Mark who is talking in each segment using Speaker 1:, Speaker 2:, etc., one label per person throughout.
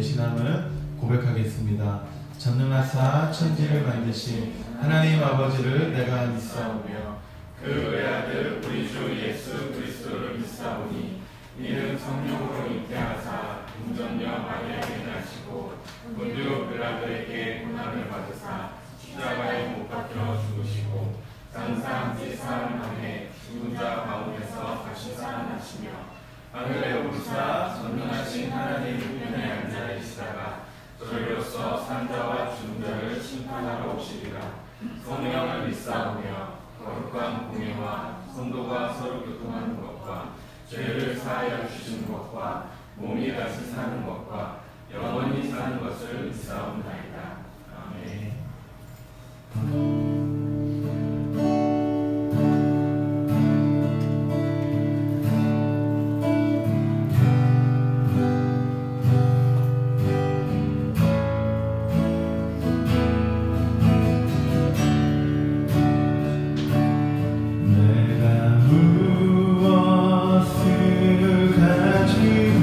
Speaker 1: 되시남을 고백하겠습니다. 전능하사 천지를 만드신 하나님 아버지를 내가 믿사오며
Speaker 2: 그 외아들 우리 주 예수 그리스도를 믿사오니 이는 성령으로 잉태하사 금전녀 마리아에게 나시고 본디오 빌라도에게 고난을 받으사 십자가에 못 박혀 죽으시고 장사 제4일 만에 죽은 자 가운데서 다시 살아나시며 하늘에 오르사 전능하신 하나님 우편에 앉아 계시다가 저희로서 산자와 죽은 자를 심판하러 오시리라. 성령을 믿사오며 거룩한 공예와 성도가 서로 교통하는 것과 죄를 사하여 주시는 것과 몸이 다시 사는 것과 영원히 사는 것을 믿사옵나이다. 아멘.
Speaker 1: 내가 무엇을 가지고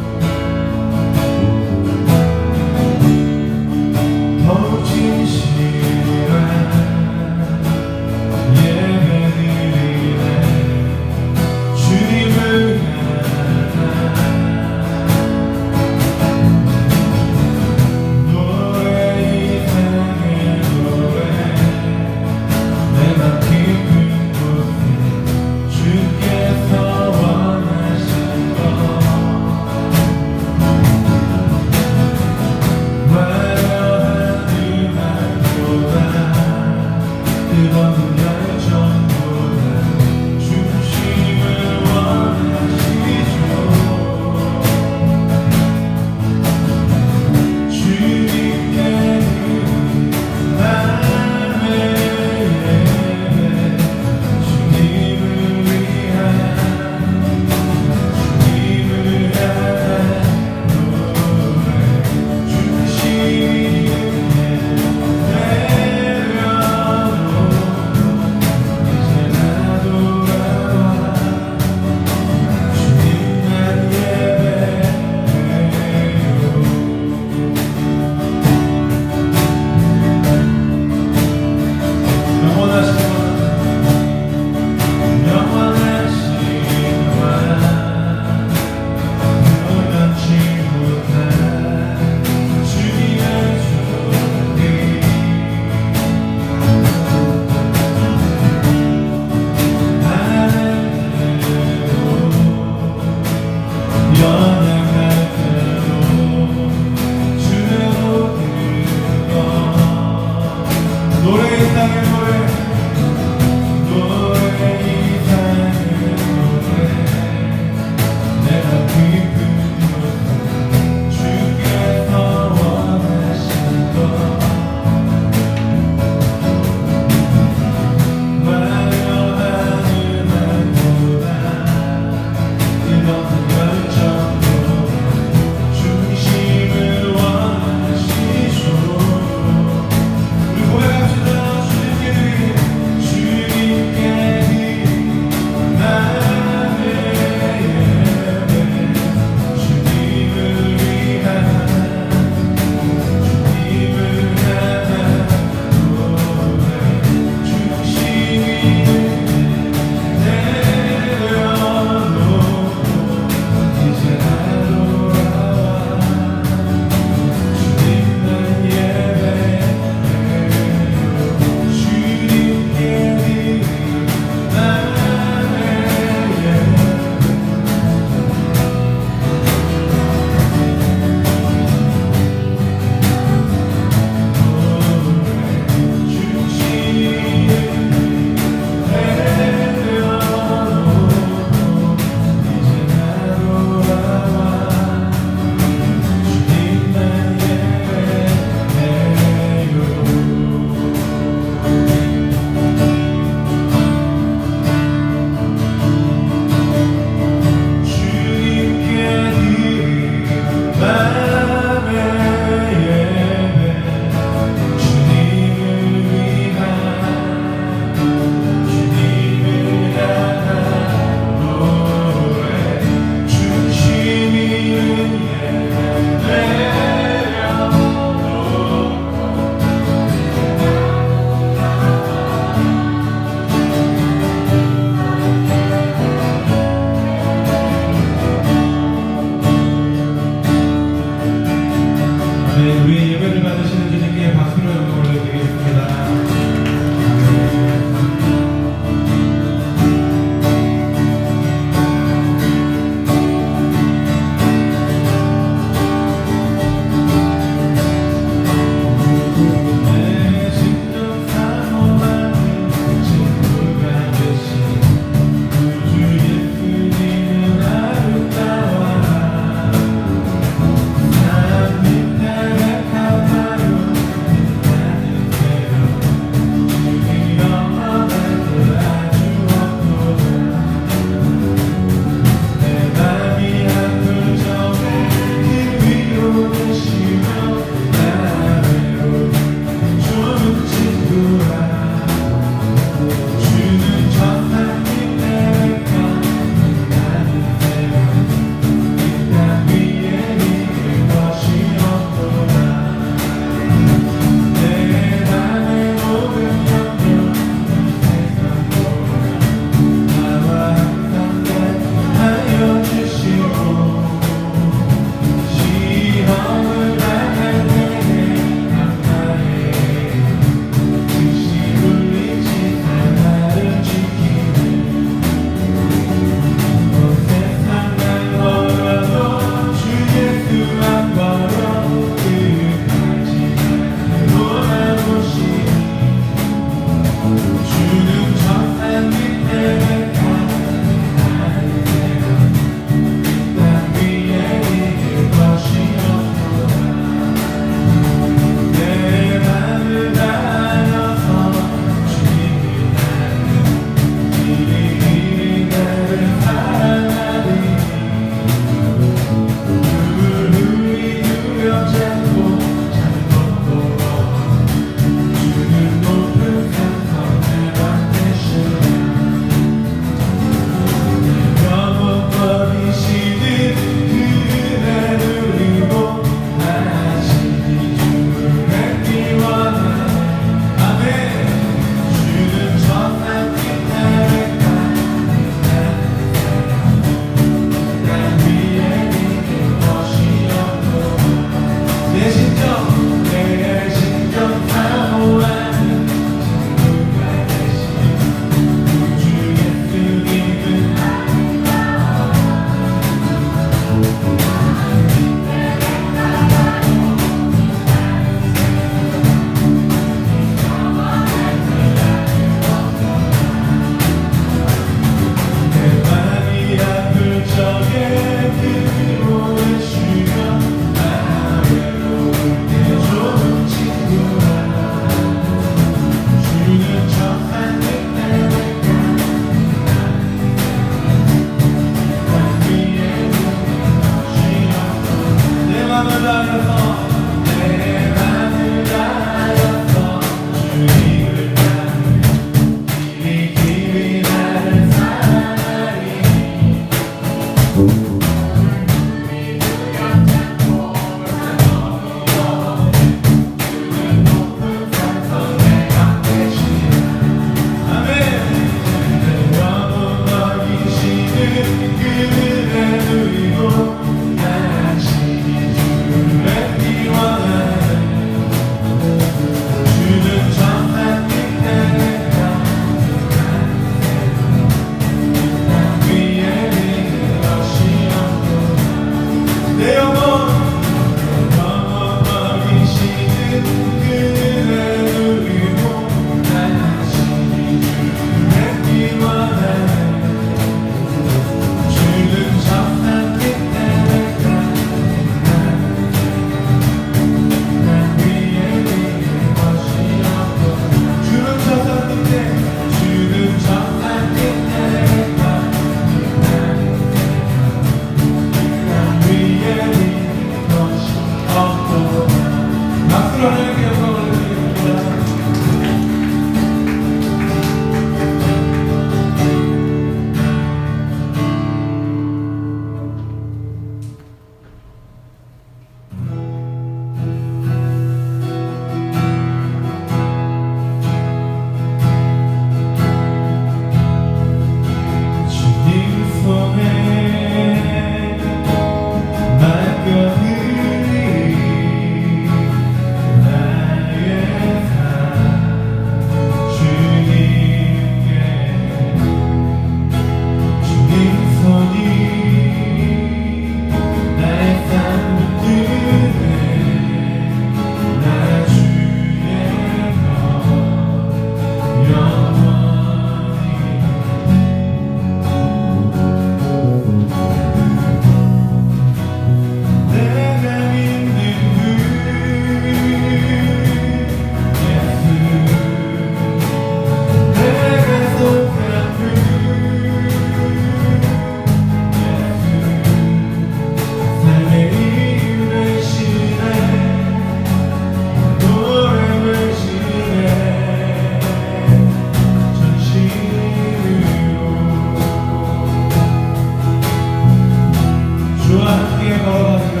Speaker 1: 주와 함께 걸어가리라.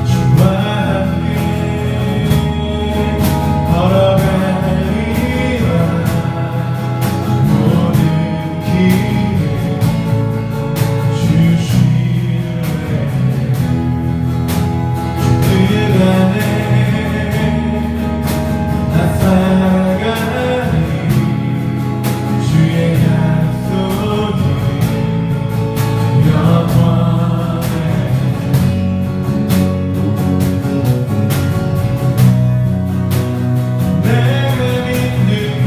Speaker 1: 주와 함께 걸어가리라. 모든 길에 주시네. 주들 안에 나 살아가리. 주의 약속이 영원해. 내가 믿는 그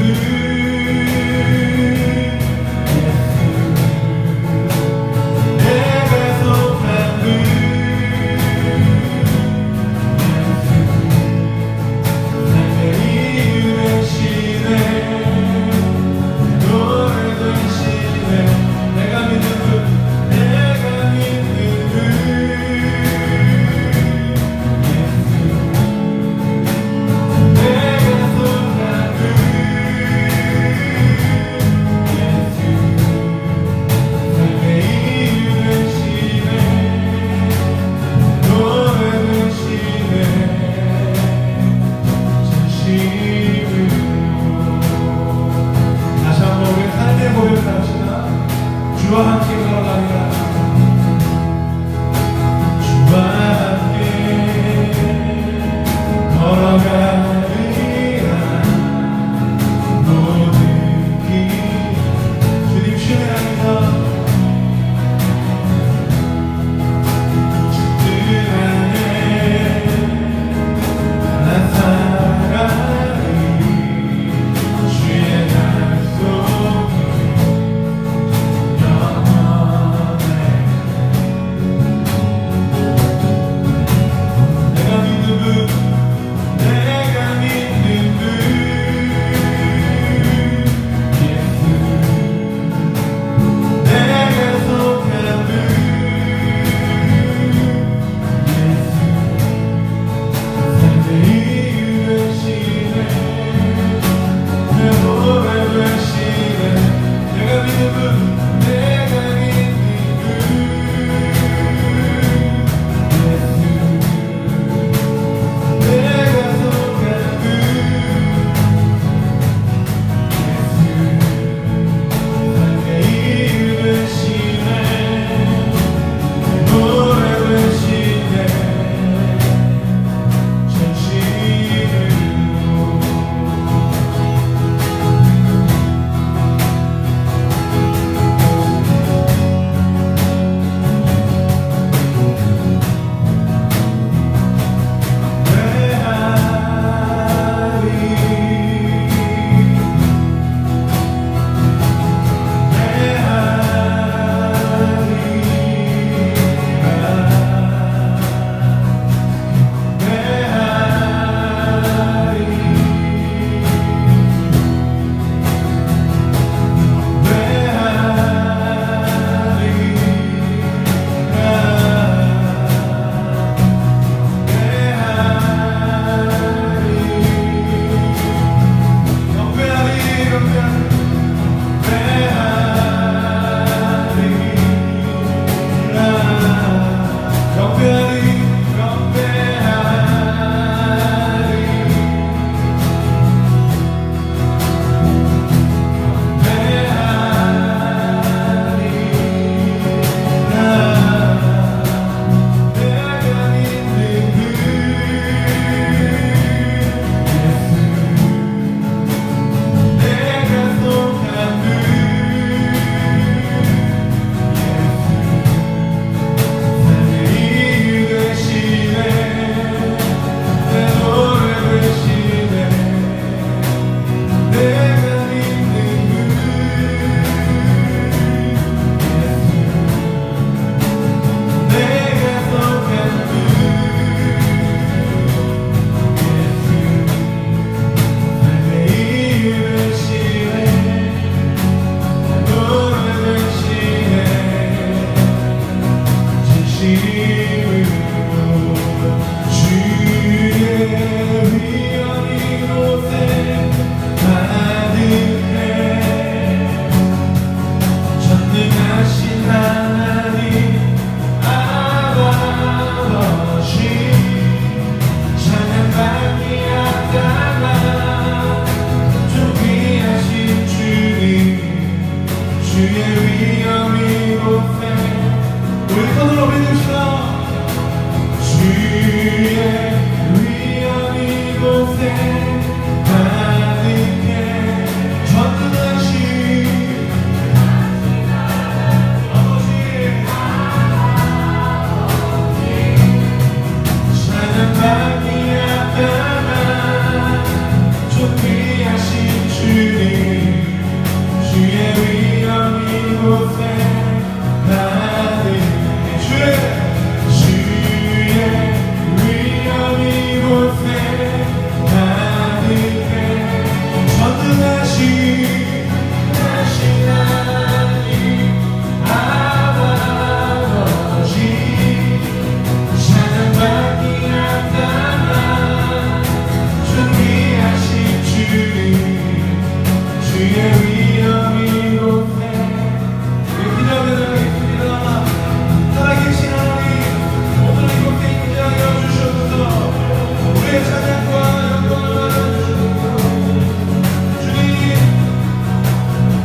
Speaker 1: 예수, 내가 속한 그 예수, 삶의 이유 되시네. 노래 되시네. 내가 믿는 그 예수, 내가 속한 그 예수, 삶의 이유 되시네. 노래 되시네. 진심으로 다시 한번 우리 삶의 고백을 합시다. 주와 함께 걸어가리라. 주와 함께 걸어가리라. 모든 길 주님 신뢰합니다. 주들 안에 나 살아가리. 주의 약속이 영원해. 위엄 이곳에 우리 손으로 믿읍시다. 주의 위엄 이곳에 가득해 전능하신 찬양받기 앞다만 존귀하신 주님 주의 위엄 이곳에 가득해 주의 위엄 이곳에 가득해 전능하신 하나님 아버지 찬양받기 앞다만 존귀하신 주님 주의 위엄 이곳에 기도하겠습니다. 살아계신 하나님 오늘 이곳에 임재하여 주셔서 우리의 찬양과 영광을 받아주셔서 주님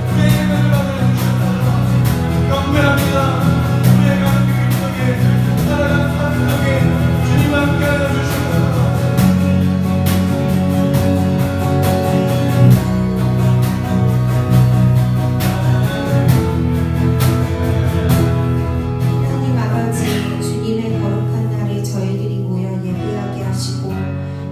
Speaker 1: 우리의 예배를 받아주셔서 경배합니다. 우리의 가슴 속에 살아가는 삶 속에 주님 함께하여 주셔서
Speaker 3: 하나님 아버지, 주님의 거룩한 날에 저희들이 모여 예배하게 하시고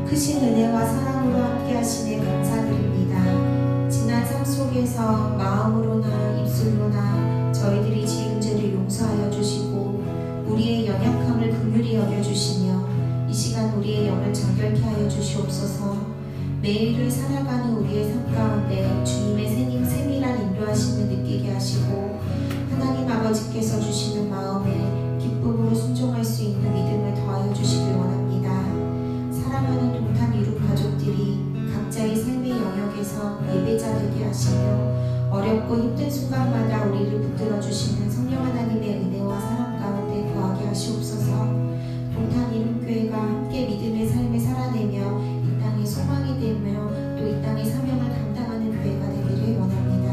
Speaker 3: 크신 은혜와 사랑으로 함께 하시네 감사드립니다. 지난 삶 속에서 마음으로나 입술로나 저희들이 지은 죄를 용서하여 주시고 우리의 연약함을 긍휼히 여겨주시며 이 시간 우리의 영을 정결케 하여 주시옵소서. 매일을 살아가는 우리의 삶 가운데 주님의 세밀한 인도하심을 느끼게 하시고 하나님 아버지께서 주시는 마음에 기쁨으로 순종할 수 있는 믿음을 더하여 주시길 원합니다. 사랑하는 동탄 이룩 가족들이 각자의 삶의 영역에서 예배자 되게 하시며 어렵고 힘든 순간마다 우리를 붙들어 주시는 성령 하나님의 은혜와 사랑 가운데 거하게 하시옵소서. 동탄 이룩교회가 함께 믿음의 삶을 살아내며 이 땅의 소망이 되며 또 이 땅의 사명을 감당하는 교회가 되기를 원합니다.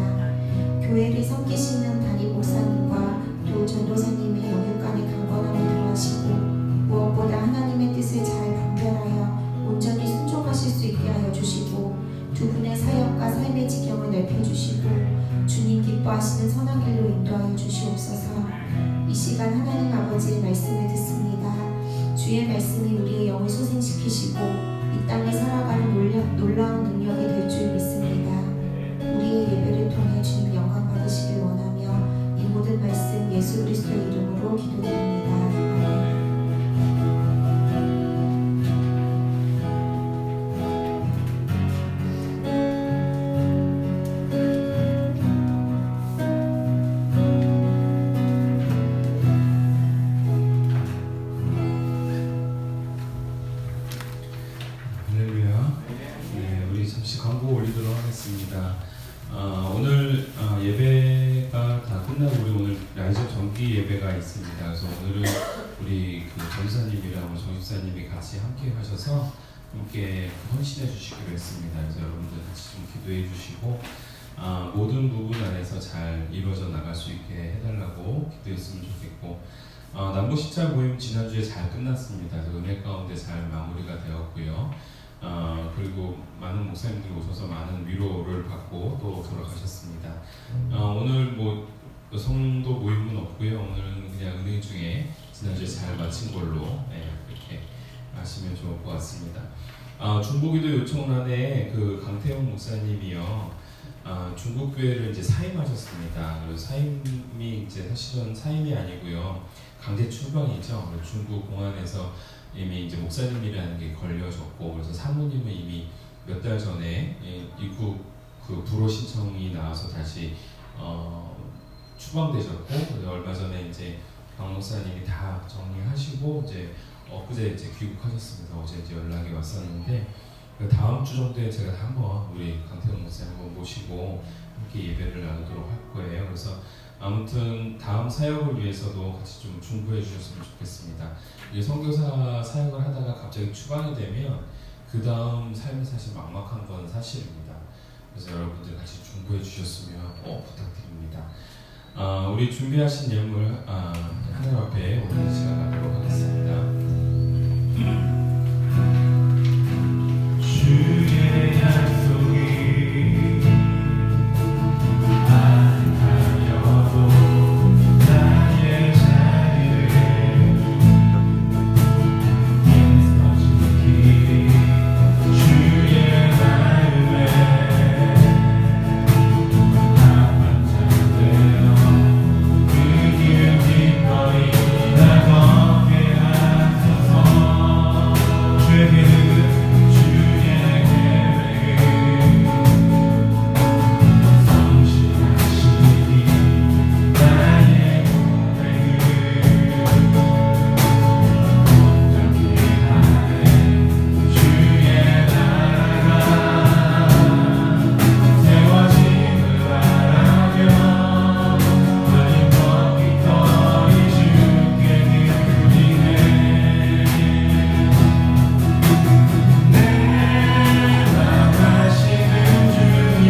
Speaker 3: 교회를 섬기시는 담임 목사님과 또 전도사님의 영육간의 강건함을 더하시고 무엇보다 하나님의 뜻을 잘 분별하여 온전히 순종하실 수 있게 하여 주시고 두 분의 사역과 삶의 지경을 넓혀주시고 주님 기뻐하시는 선한 길로 인도하여 주시옵소서. 이 시간 하나님 아버지의 말씀을 듣습니다. 주의 말씀이 우리의 영을 소생시키시고 이 땅에 살아가는 놀라운 능력이 될 줄 믿습니다. 우리의 예배를 통해 주님 영광 받으시길 원하며 이 모든 말씀 예수 그리스도의 이름으로 기도드립니다. 아멘.
Speaker 1: 할렐루야. 네, 우리 잠시 광고 올리도록 하겠습니다. 오늘 예배가 다 끝나고 우리 오늘 라이저 정기 예배가 있습니다. 그래서 오늘은 우리 그 전사님이랑 우리 정집사님이 같이 함께 하셔서 함께 헌신해 주시기로 했습니다. 그래서 여러분들 같이 좀 기도해 주시고 모든 부분 안에서 잘 이루어져 나갈 수 있게 해달라고 기도했으면 좋겠고 남부 십자 모임 지난주에 잘 끝났습니다. 그래서 은혜 가운데 잘 마무리가 되었고요. 그리고 많은 목사님들이 오셔서 많은 위로를 받고 또 돌아가셨습니다. 오늘 뭐 성도 모임은 없고요. 오늘은 그냥 은혜 중에 지난주에 잘 마친 걸로 그렇게 하시면 좋을 것 같습니다. 중보기도 요청란에 그 강태용 목사님이요. 중국 교회를 이제 사임하셨습니다. 그래서 사임이 이제 사실은 사임이 아니고요. 강제 출방이죠. 중국 공안에서 이미 이제 목사님이라는 게 걸려졌고, 그래서 사모님은 이미 몇 달 전에 입국 그 불호 신청이 나와서 다시 추방되셨고, 얼마 전에 이제 강 목사님이 다 정리하시고 이제 엊그제 이제 귀국하셨습니다. 어제 이제 연락이 왔었는데 다음 주 정도에 제가 한번 우리 강태훈 목사님 한번 모시고 함께 예배를 나누도록 할 거예요. 그래서 아무튼 다음 사역을 위해서도 같이 좀 중보해 주셨으면 좋겠습니다. 이제 선교사 사역을 하다가 갑자기 추방이 되면 그 다음 삶이 사실 막막한 건 사실입니다. 그래서 여러분들 같이 중보해 주셨으면 꼭 부탁드립니다. 우리 준비하신 예물 하나님 앞에 오늘 시간 갖도록 하겠습니다. 주의 약속이 아니하여도 나의 자리를 힘써 지키리. 주의 마음에 합한 자 되어 그 길 기꺼이 나 걷게 하소서. 주의 계획을 성실하시니 나의 고백을 온전히 하네. 주의 나라가 세워짐을 바라며 너희 거기 더이 주께 드리네. 내가 마시는 주님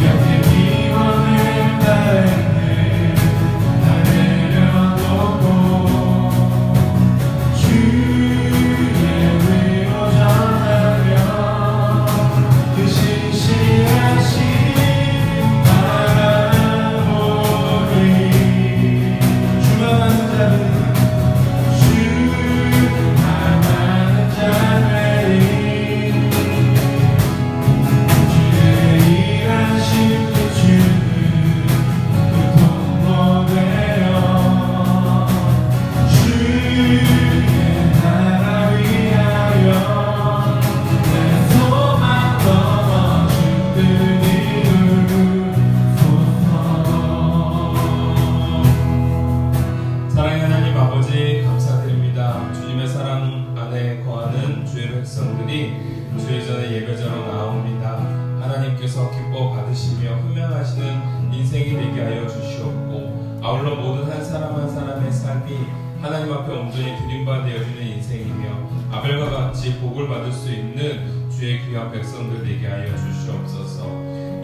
Speaker 1: 곁에 기원을 다했네. 나 내려놓고 주의 위로 전하며 그 신실하신 바라보리. 주만 하는 자는 주만 하는 자들이 주의 일하신 그 주는 그 통로되어 주의 나라 위하여 내 소망 넘어 주들이 누르소서. 사랑의 하나님 아버지 감사드립니다. 주님의 사랑 안에 거하는 주의 백성들이 주의 전에 예배자로 나옵니다. 하나님께서 기뻐 받으시며 훈명하시는 인생이 되게 하여 주시옵고, 아울러 모든 한 사람 한 사람의 삶이 하나님 앞에 온전히 드림받아여지는 인생이며 아벨과 같이 복을 받을 수 있는 주의 귀한 백성들 되게 하여 주시옵소서.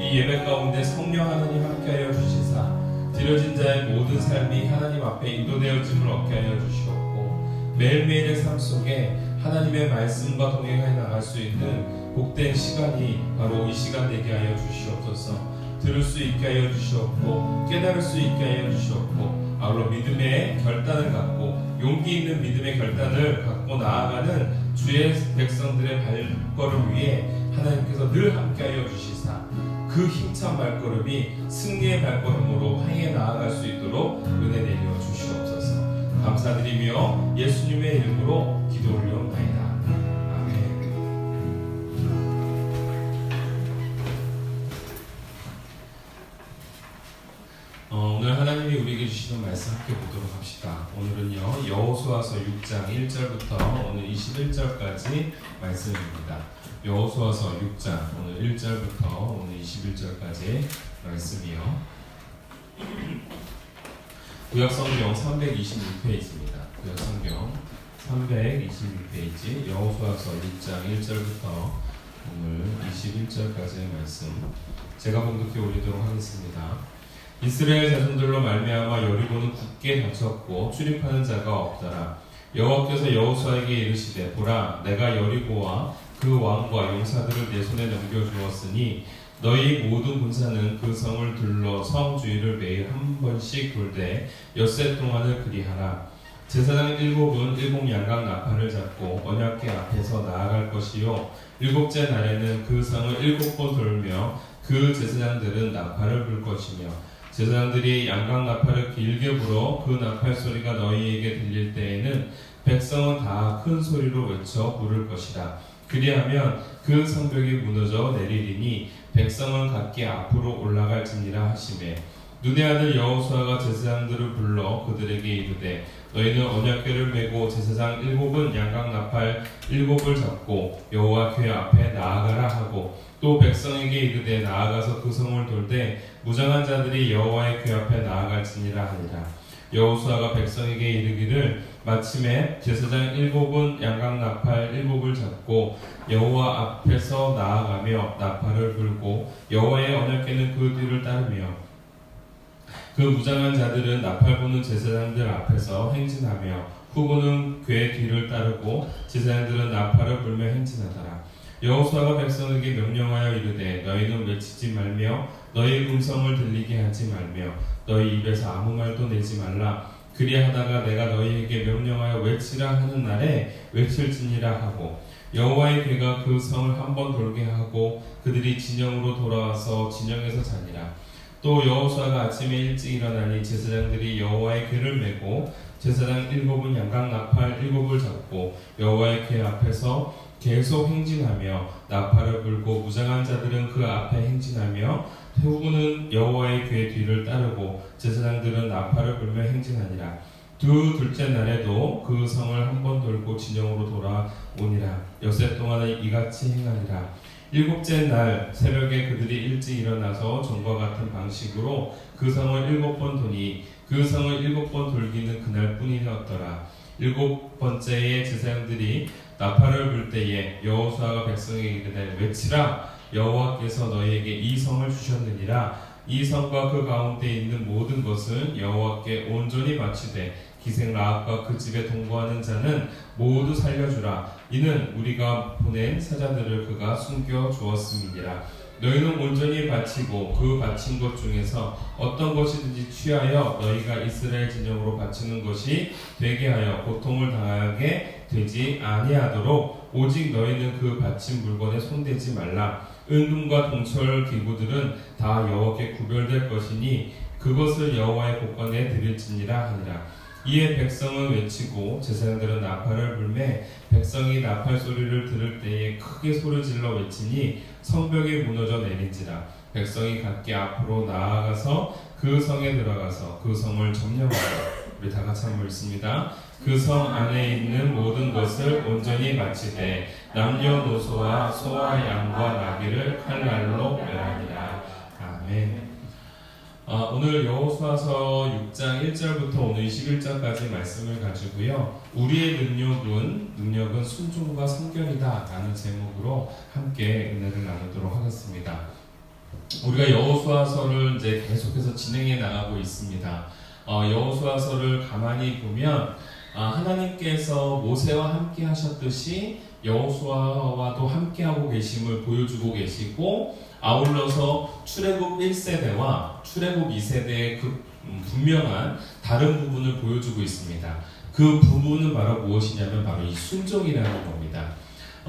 Speaker 1: 이 예배 가운데 성령 하나님 함께하여 주시사 드려진 자의 모든 삶이 하나님 앞에 인도되어짐을 얻게 하여 주시옵고, 매일매일의 삶 속에 하나님의 말씀과 동행해 나갈 수 있는 복된 시간이 바로 이 시간 되게 하여 주시옵소서. 들을 수 있게 하여 주시옵고 깨달을 수 있게 하여 주시옵고, 아울러 믿음의 결단을 갖고 용기 있는 믿음의 결단을 갖고 나아가는 주의 백성들의 발걸음 위에 하나님께서 늘 함께 하여 주시사 그 힘찬 발걸음이 승리의 발걸음으로 향해 나아갈 수 있도록 은혜 내려 주시옵소서. 감사드리며 예수님의 이름으로 기도 올려옵나이다. 아멘. 오늘 하나님이 우리에게 주시는 말씀 함께 보도록 합시다. 오늘은요 여호수아서 6장 1절부터 오늘 21절까지 말씀입니다. 여호수아서 6장 오늘 1절부터 오늘 21절까지 말씀이요. 구약성경 326페이지입니다. 구약성경 326페이지 여호수아서 6장 1절부터 오늘 21절까지의 말씀 제가 봉독해 올리도록 하겠습니다. 이스라엘 자손들로 말미암아 여리고는 굳게 닫혔고 출입하는 자가 없더라. 여호와께서 여호수아에게 이르시되 보라 내가 여리고와 그 왕과 용사들을 내 손에 넘겨주었으니 너희 모든 군사는 그 성을 둘러 성 주위를 매일 한 번씩 돌되 엿새 동안을 그리하라. 제사장 7은 7 양각 나팔을 잡고 언약궤 앞에서 나아갈 것이요 일곱째 날에는 그 성을 7번 돌며 그 제사장들은 나팔을 불 것이며 제사장들이 양각 나팔을 길게 불어 그 나팔 소리가 너희에게 들릴 때에는 백성은 다 큰 소리로 외쳐 부를 것이다. 그리하면 그 성벽이 무너져 내리리니 백성은 각기 앞으로 올라갈지니라 하시매 눈의 아들 여호수아가 제사장들을 불러 그들에게 이르되 너희는 언약궤를 메고 제사장 7은 양각 나팔 7을 잡고 여호와 궤 앞에 나아가라 하고 또 백성에게 이르되 나아가서 그 성을 돌되 무장한 자들이 여호와의 궤 앞에 나아갈지니라 하니라. 여호수아가 백성에게 이르기를 마침에 제사장 7은 양각 나팔 7을 잡고 여호와 앞에서 나아가며 나팔을 불고 여호와의 언약궤는 그 뒤를 따르며 그 무장한 자들은 나팔 부는 제사장들 앞에서 행진하며 후보는 궤 뒤를 따르고 제사장들은 나팔을 불며 행진하더라. 여호수아가 백성에게 명령하여 이르되 너희는 외치지 말며 너희 음성을 들리게 하지 말며 너희 입에서 아무 말도 내지 말라. 그리하다가 내가 너희에게 명령하여 외치라 하는 날에 외칠지니라 하고 여호와의 궤가 그 성을 한번 돌게 하고 그들이 진영으로 돌아와서 진영에서 자니라. 또 여호수아가 아침에 일찍 일어나니 제사장들이 여호와의 궤를 메고 제사장 7은 양각 나팔 7을 잡고 여호와의 궤 앞에서 계속 행진하며 나팔을 불고 무장한 자들은 그 앞에 행진하며 후군은 여호와의 궤 뒤를 따르고 제사장들은 나팔을 불며 행진하니라. 둘째 날에도 그 성을 한번 돌고 진영으로 돌아오니라. 엿새 동안은 이같이 행하니라. 7째 날 새벽에 그들이 일찍 일어나서 전과 같은 방식으로 그 성을 7번 도니 그 성을 7번 돌기는 그날뿐이었더라. 7번째에 제사장들이 나팔을 불 때에 여호수아가 백성에게 이르되 외치라. 여호와께서 너희에게 이 성을 주셨느니라. 이 성과 그 가운데 있는 모든 것은 여호와께 온전히 바치되 기생 라합과 그 집에 동거하는 자는 모두 살려주라. 이는 우리가 보낸 사자들을 그가 숨겨 주었음이니라. 너희는 온전히 바치고 그 바친 것 중에서 어떤 것이든지 취하여 너희가 이스라엘 진영으로 바치는 것이 되게 하여 고통을 당하게 되지 아니하도록 오직 너희는 그 바친 물건에 손대지 말라. 은금과 동철 기구들은 다 여호와께 구별될 것이니 그것을 여호와의 곳간에 드릴지니라 하니라. 이에 백성은 외치고 제사장들은 나팔을 불매 백성이 나팔 소리를 들을 때에 크게 소리질러 외치니 성벽이 무너져 내린지라. 백성이 각기 앞으로 나아가서 그 성에 들어가서 그 성을 점령하라. 우리 다 같이 한번 읽습니다. 그 성 안에 있는 모든 것을 온전히 마치되 남녀노소와 소와 양과 나귀를 칼날로 멸하니라. 아멘. 오늘 여호수아서 6장 1절부터 오늘 11절까지 말씀을 가지고요. 우리의 능력은 순종과 성결이다 라는 제목으로 함께 은혜를 나누도록 하겠습니다. 우리가 여호수아서를 이제 계속해서 진행해 나가고 있습니다. 여호수아서를 가만히 보면 하나님께서 모세와 함께 하셨듯이 여호수아와도 함께 하고 계심을 보여주고 계시고 아울러서 출애굽 1세대와 출애굽 2세대의 그 분명한 다른 부분을 보여주고 있습니다. 그 부분은 바로 무엇이냐면 바로 이 순종이라는 겁니다.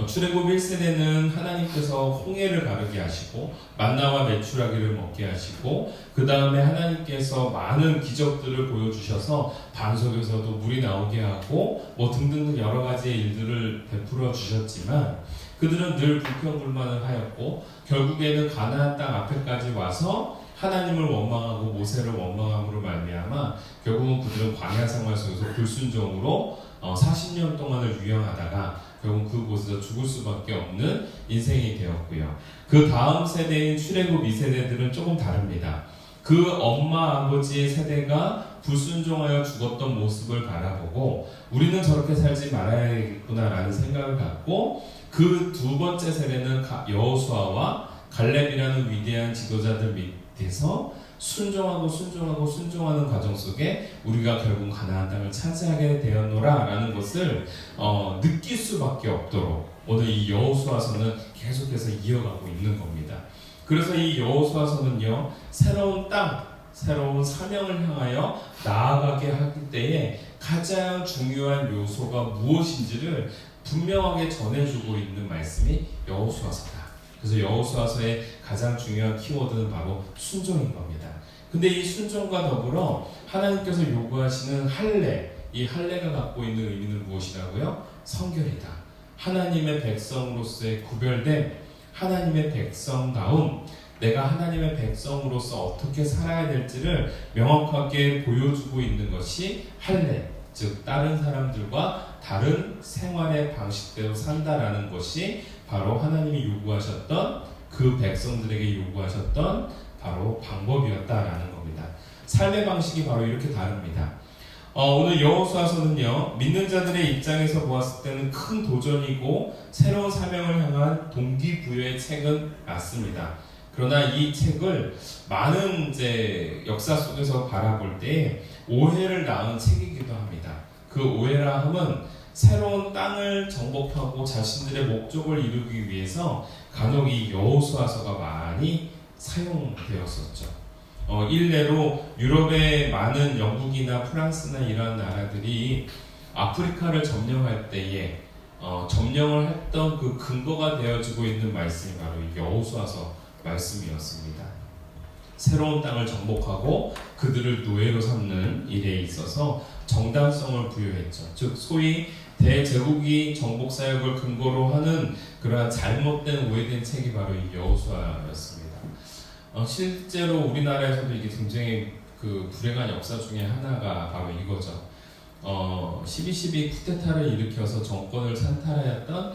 Speaker 1: 출애굽 1세대는 하나님께서 홍해를 가르게 하시고 만나와 메추라기를 먹게 하시고 그 다음에 하나님께서 많은 기적들을 보여주셔서 반석에서도 물이 나오게 하고 뭐 등등 여러 가지의 일들을 베풀어 주셨지만 그들은 늘 불평불만을 하였고 결국에는 가나안 땅 앞에까지 와서 하나님을 원망하고 모세를 원망함으로 말미암아 결국은 그들은 광야 생활 속에서 불순종으로 40년 동안을 유영하다가 결국 그곳에서 죽을 수밖에 없는 인생이 되었고요. 그 다음 세대인 출애굽 2세대들은 조금 다릅니다. 그 엄마 아버지의 세대가 불순종하여 죽었던 모습을 바라보고 우리는 저렇게 살지 말아야겠구나라는 생각을 갖고 그 두 번째 세대는 여호수아와 갈렙이라는 위대한 지도자들 밑에서 순종하는 과정 속에 우리가 결국 가나안 땅을 차지하게 되었노라 라는 것을 느낄 수밖에 없도록 오늘 이 여호수아서는 계속해서 이어가고 있는 겁니다. 그래서 이 여호수아서는요 새로운 땅, 새로운 사명을 향하여 나아가게 하기 때에 가장 중요한 요소가 무엇인지를 분명하게 전해주고 있는 말씀이 여호수아서다. 그래서 여호수아서의 가장 중요한 키워드는 바로 순종인 겁니다. 근데 이 순종과 더불어 하나님께서 요구하시는 할례, 이 할례가 갖고 있는 의미는 무엇이라고요? 성결이다. 하나님의 백성으로서의 구별된 하나님의 백성다움, 내가 하나님의 백성으로서 어떻게 살아야 될지를 명확하게 보여주고 있는 것이 할례, 즉 다른 사람들과 다른 생활의 방식대로 산다라는 것이 바로 하나님이 요구하셨던 그 백성들에게 요구하셨던 바로 방법이었다라는 겁니다. 삶의 방식이 바로 이렇게 다릅니다. 오늘 여호수아서는요, 믿는 자들의 입장에서 보았을 때는 큰 도전이고 새로운 사명을 향한 동기부여의 책은 맞습니다. 그러나 이 책을 많은 이제 역사 속에서 바라볼 때 오해를 낳은 책이기도 합니다. 그 오해라 함은 새로운 땅을 정복하고 자신들의 목적을 이루기 위해서 간혹 이 여호수아서가 많이 사용되었었죠. 일례로 유럽의 많은 영국이나 프랑스나 이런 나라들이 아프리카를 점령할 때에 점령을 했던 그 근거가 되어지고 있는 말씀이 바로 여호수아서 말씀이었습니다. 새로운 땅을 정복하고 그들을 노예로 삼는 일에 있어서 정당성을 부여했죠. 즉 소위 대제국이 정복 사역을 근거로 하는 그러한 잘못된 오해된 책이 바로 이 여호수아였습니다. 실제로 우리나라에서도 이게 굉장히 그 불행한 역사 중에 하나가 바로 이거죠. 12.12 쿠데타를 일으켜서 정권을 산탈하였던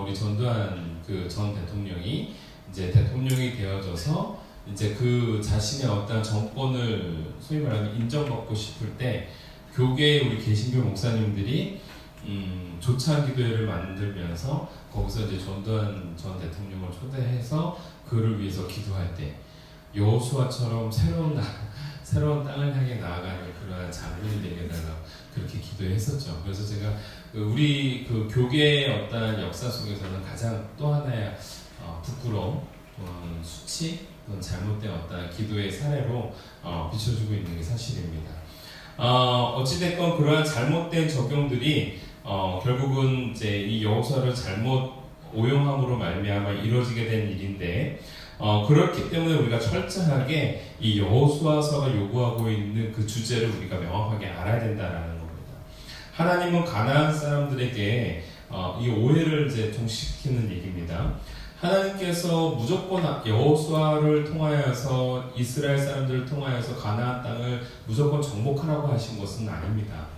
Speaker 1: 우리 전두환 그 전 대통령이 이제 대통령이 되어져서 이제 그 자신의 어떤 정권을 소위 말하면 인정받고 싶을 때 교계의 우리 개신교 목사님들이 조찬 기도회를 만들면서 거기서 이제 전두환 전 대통령을 초대해서 그를 위해서 기도할 때 여호수아처럼 새로운 땅을 향해 나아가는 그러한 장군이 되게 달라 그렇게 기도했었죠. 그래서 제가 우리 그 교계의 어떤 역사 속에서는 가장 또 하나의 부끄러움, 수치, 잘못된 어떤 기도의 사례로 비춰주고 있는 게 사실입니다. 어찌됐건 그러한 잘못된 적용들이 결국은 이제 이 여호수아를 잘못 오용함으로 말미암아 이루어지게 된 일인데 그렇기 때문에 우리가 철저하게 이 여호수아서가 요구하고 있는 그 주제를 우리가 명확하게 알아야 된다라는 겁니다. 하나님은 가나안 사람들에게 이 오해를 이제 종식시키는 얘기입니다. 하나님께서 무조건 여호수아를 통하여서 이스라엘 사람들을 통하여서 가나안 땅을 무조건 정복하라고 하신 것은 아닙니다.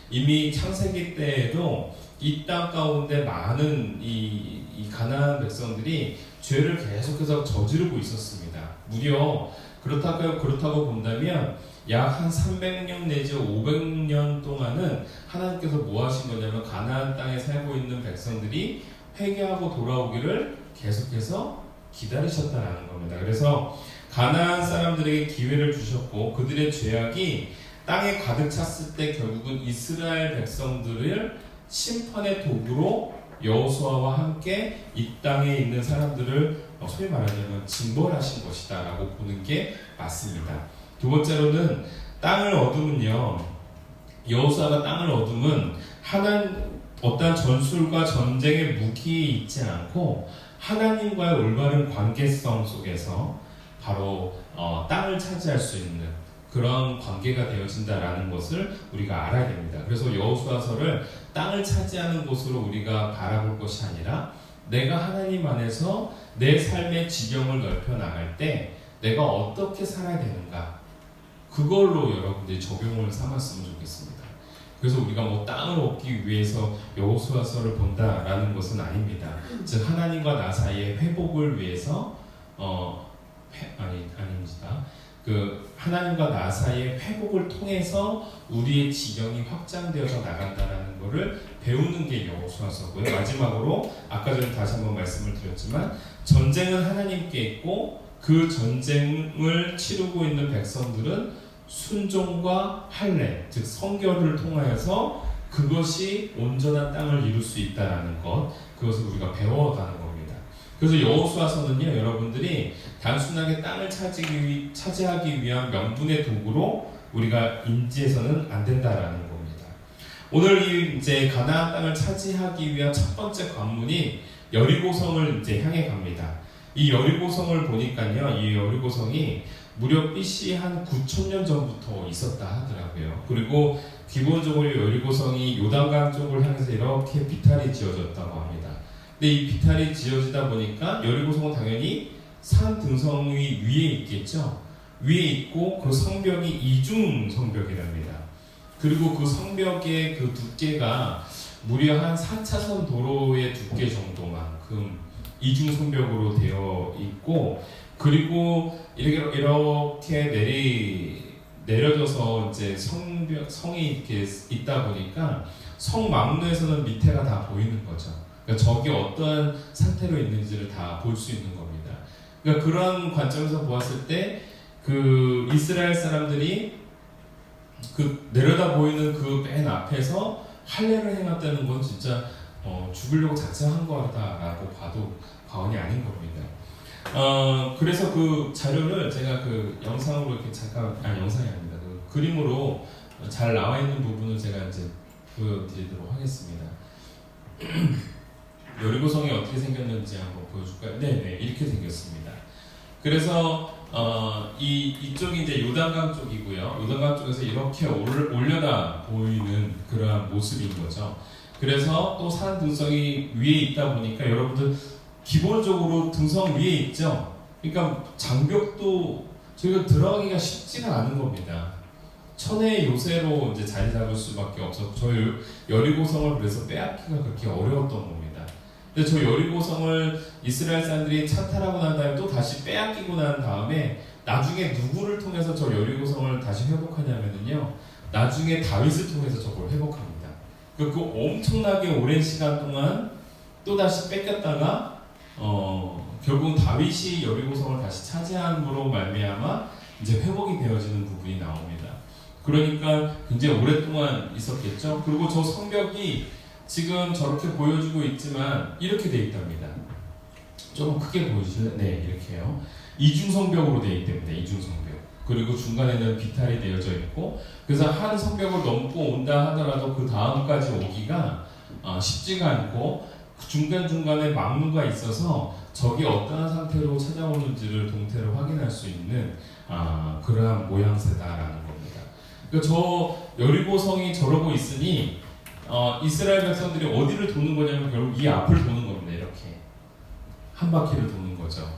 Speaker 1: 이미 창세기 때에도 이 땅 가운데 많은 이 가나안 백성들이 죄를 계속해서 저지르고 있었습니다. 무려 그렇다고 본다면 약 한 300년 내지 500년 동안은 하나님께서 뭐 하신 거냐면 가나안 땅에 살고 있는 백성들이 회개하고 돌아오기를 계속해서 기다리셨다는 겁니다. 그래서 가나안 사람들에게 기회를 주셨고 그들의 죄악이 땅에 가득 찼을 때 결국은 이스라엘 백성들을 심판의 도구로 여호수아와 함께 이 땅에 있는 사람들을 소위 말하자면 징벌하신 것이다 라고 보는 게 맞습니다. 두 번째로는 땅을 얻으면요, 여호수아가 땅을 얻으면 어떤 전술과 전쟁의 무기에 있지 않고 하나님과의 올바른 관계성 속에서 바로 땅을 차지할 수 있는 그런 관계가 되어진다라는 것을 우리가 알아야 됩니다. 그래서 여호수아서를 땅을 차지하는 곳으로 우리가 바라볼 것이 아니라 내가 하나님 안에서 내 삶의 지경을 넓혀 나갈 때 내가 어떻게 살아야 되는가, 그걸로 여러분들이 적용을 삼았으면 좋겠습니다. 그래서 우리가 뭐 땅을 얻기 위해서 여호수아서를 본다라는 것은 아닙니다. 즉 하나님과 나 사이의 회복을 위해서 아닙니다. 그 하나님과 나 사이의 회복을 통해서 우리의 지경이 확장되어서 나간다라는 것을 배우는 게 여호수아서고요. 마지막으로 아까 전에 다시 한번 말씀을 드렸지만 전쟁은 하나님께 있고 그 전쟁을 치르고 있는 백성들은 순종과 할례, 즉 성결을 통하여서 그것이 온전한 땅을 이룰 수 있다는 것, 그것을 우리가 배워가는 겁니다. 그래서 여호수아서는요, 여러분들이 단순하게 땅을 차지하기 위한 명분의 도구로 우리가 인지해서는 안 된다라는 겁니다. 오늘 이제 가나안 땅을 차지하기 위한 첫 번째 관문인 여리고성을 이제 향해 갑니다. 이 여리고성을 보니까요, 이 여리고성이 무려 BC 한 9,000년 전부터 있었다 하더라고요. 그리고 기본적으로 여리고성이 요단강 쪽을 향해서 이렇게 비탈이 지어졌다고 합니다. 근데 이 비탈이 지어지다 보니까 여리고성은 당연히 산 등성이 위에 있겠죠. 위에 있고 그 성벽이 이중 성벽이랍니다. 그리고 그 성벽의 그 두께가 무려 한 4차선 도로의 두께 정도만큼 이중 성벽으로 되어 있고, 그리고 이렇게 내려져서 이제 성이 이렇게 있다 보니까 성망루에서는 밑에가 다 보이는 거죠. 그러니까 적이 어떠한 상태로 있는지를 다 볼 수 있는 겁니다. 그러니까 그런 관점에서 보았을 때 그 이스라엘 사람들이 그 내려다 보이는 그 맨 앞에서 할례를 행했다는 건 진짜 죽으려고 작정한 거다라고 봐도 과언이 아닌 겁니다. 그래서 그 자료를 제가 그 영상으로 이렇게 잠깐, 영상이 아닙니다. 그 그림으로 잘 나와 있는 부분을 제가 이제 보여드리도록 하겠습니다. 여리고성이 어떻게 생겼는지 한번 보여줄까요? 네, 이렇게 생겼습니다. 그래서 이쪽이 이제 요단강 쪽이고요. 요단강 쪽에서 이렇게 올려다 보이는 그러한 모습인 거죠. 그래서 또 산 등성이 위에 있다 보니까 여러분들 기본적으로 등성 위에 있죠. 그러니까 장벽도 저희가 들어가기가 쉽지가 않은 겁니다. 천의 요새로 이제 자리 잡을 수밖에 없어서 저 여리고성을 그래서 빼앗기가 그렇게 어려웠던 겁니다. 근데 저 여리고성을 이스라엘 사람들이 찬탈하고 난 다음에 또 다시 빼앗기고 난 다음에 나중에 누구를 통해서 저 여리고성을 다시 회복하냐면요, 나중에 다윗을 통해서 저걸 회복합니다. 그 엄청나게 오랜 시간 동안 또 다시 뺏겼다가 결국은 다윗이 여리고성을 다시 차지함으로 말미암아 이제 회복이 되어지는 부분이 나옵니다. 그러니까 굉장히 오랫동안 있었겠죠. 그리고 저 성벽이 지금 저렇게 보여주고 있지만 이렇게 돼 있답니다. 조금 크게 보여주실래요? 네, 이렇게요. 이중성벽으로 되어 있답니다. 이중성벽. 그리고 중간에는 비탈이 되어져 있고, 그래서 한 성벽을 넘고 온다 하더라도 그 다음까지 오기가 쉽지가 않고, 중간중간에 막루가 있어서 적이 어떠한 상태로 찾아오는지를 동태를 확인할 수 있는 그러한 모양새다라는 겁니다. 그러니까 저 여리고성이 저러고 있으니 이스라엘 백성들이 어디를 도는 거냐면 결국 이 앞을 도는 겁니다. 이렇게 한 바퀴를 도는 거죠.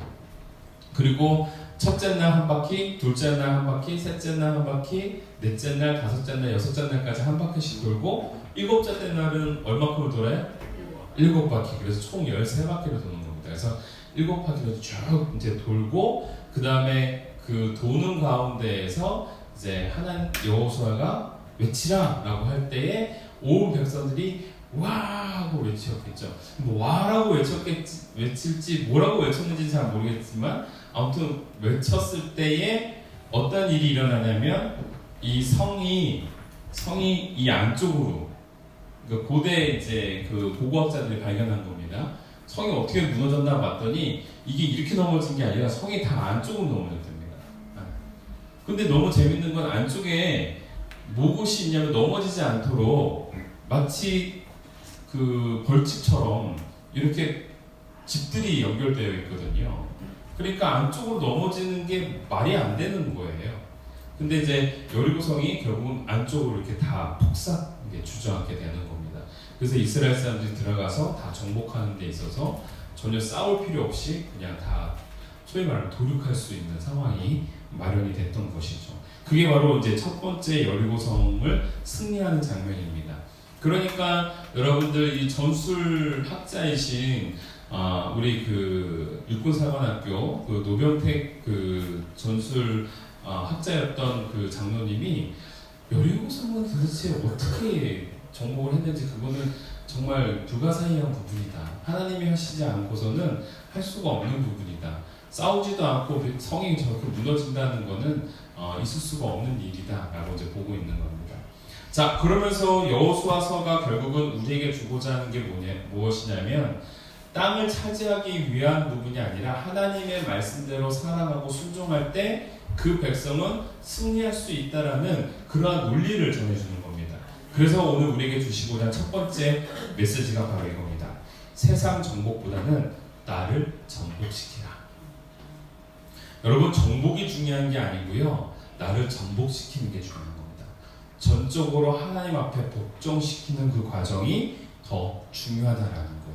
Speaker 1: 그리고 첫째 날 한 바퀴, 둘째 날 한 바퀴, 셋째 날 한 바퀴, 넷째 날, 다섯째 날, 여섯째 날까지 한 바퀴씩 돌고, 일곱째 날은 얼마큼을 돌아요? 7바퀴. 그래서 총 13바퀴를 도는 겁니다. 그래서 7바퀴를 쭉 이제 돌고, 그 다음에 그 도는 가운데에서 이제 여호수아가 외치라라고 할 때에 온 백성들이 와 하고 외쳤겠죠. 뭐 와라고 외칠지 뭐라고 외쳤는지 잘 모르겠지만 아무튼 외쳤을 때에 어떤 일이 일어나냐면 이 성이 이 안쪽으로, 그러니까 고대 이제 그 고고학자들이 발견한 겁니다. 성이 어떻게 무너졌나 봤더니 이게 이렇게 넘어진 게 아니라 성이 다 안쪽으로 넘어졌답니다. 근데 너무 재밌는 건 안쪽에 무엇이 있냐면 넘어지지 않도록 마치 그 벌집처럼 이렇게 집들이 연결되어 있거든요. 그러니까 안쪽으로 넘어지는 게 말이 안 되는 거예요. 근데 이제 여리고성이 결국은 안쪽으로 이렇게 다 폭삭 주저앉게 되는 겁니다. 그래서 이스라엘 사람들이 들어가서 다 정복하는 데 있어서 전혀 싸울 필요 없이 그냥 다 소위 말하면 도륙할 수 있는 상황이 마련이 됐던 것이죠. 그게 바로 이제 첫 번째 여리고성을 승리하는 장면입니다. 그러니까 여러분들 이 전술 학자이신 우리 그 육군사관학교 그 노병택 그 전술 학자였던 그 장로님이 여리고성은 도대체 어떻게 정복을 했는지 그거는 정말 불가사의한 부분이다. 하나님이 하시지 않고서는 할 수가 없는 부분이다. 싸우지도 않고 성이 저렇게 무너진다는 거는 있을 수가 없는 일이다 라고 이제 보고 있는 겁니다. 자, 그러면서 여호수아서가 결국은 우리에게 주고자 하는 게 무엇이냐면 땅을 차지하기 위한 부분이 아니라 하나님의 말씀대로 살아가고 순종할 때 그 백성은 승리할 수 있다라는 그러한 논리를 전해주는 겁니다. 그래서 오늘 우리에게 주시고자 한 첫 번째 메시지가 바로 이겁니다. 세상 정복보다는 나를 정복시키라. 여러분, 정복이 중요한 게 아니고요, 나를 정복시키는 게 중요한 겁니다. 전적으로 하나님 앞에 복종시키는 그 과정이 더 중요하다라는 거예요.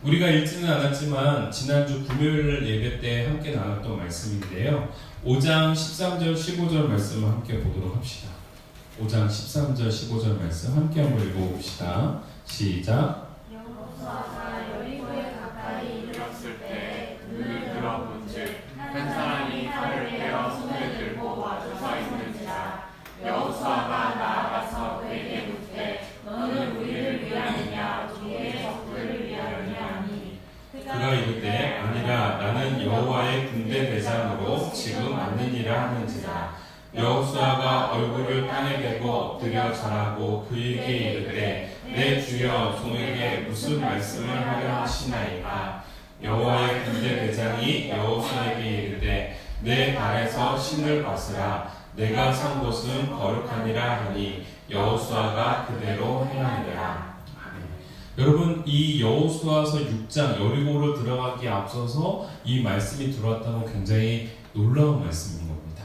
Speaker 1: 우리가 읽지는 않았지만 지난주 금요일 예배 때 함께 나눴던 말씀인데요, 5장 13절 15절 말씀을 함께 보도록 합시다. 5장 13절 15절 말씀 함께 한번 읽어봅시다. 시작.
Speaker 2: 여호수아가 여리고에 가까이 이르렀을 때 눈을 들어본즉 한 사람이 칼을 빼어 손에 들고 와서 서 있는지라. 여호수아가 얼굴을 땅에 대고 엎드려 절하고 그에게 이르되 내 주여 종에게 무슨 말씀을 하려 하시나이까. 여호와의 군대 대장이 여호수아에게 이르되 내 발에서 신을 벗으라. 내가 선 곳은 거룩하니라 하니 여호수아가 그대로 행하니라.
Speaker 1: 여러분, 이 여호수아서 6장 여리고로 들어가기 앞서서 이 말씀이 들어왔다는 건 굉장히 놀라운 말씀인 겁니다.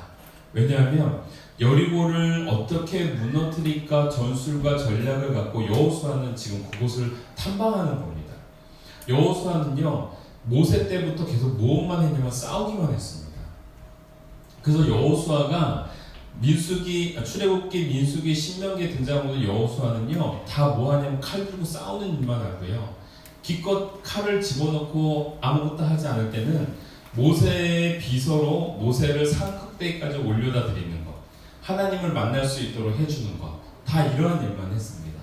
Speaker 1: 왜냐하면 여리고를 어떻게 무너뜨릴까 전술과 전략을 갖고 여호수아는 지금 그곳을 탐방하는 겁니다. 여호수아는요, 모세 때부터 계속 무엇만 했냐면 싸우기만 했습니다. 그래서 여호수아가 출애굽기, 민수기, 신명기에 등장하는 여호수아는요, 다 뭐하냐면 칼 들고 싸우는 일만 하고요, 기껏 칼을 집어넣고 아무것도 하지 않을 때는 모세의 비서로 모세를 산꼭대기까지 올려다 드리는 것, 하나님을 만날 수 있도록 해주는 것, 다 이러한 일만 했습니다.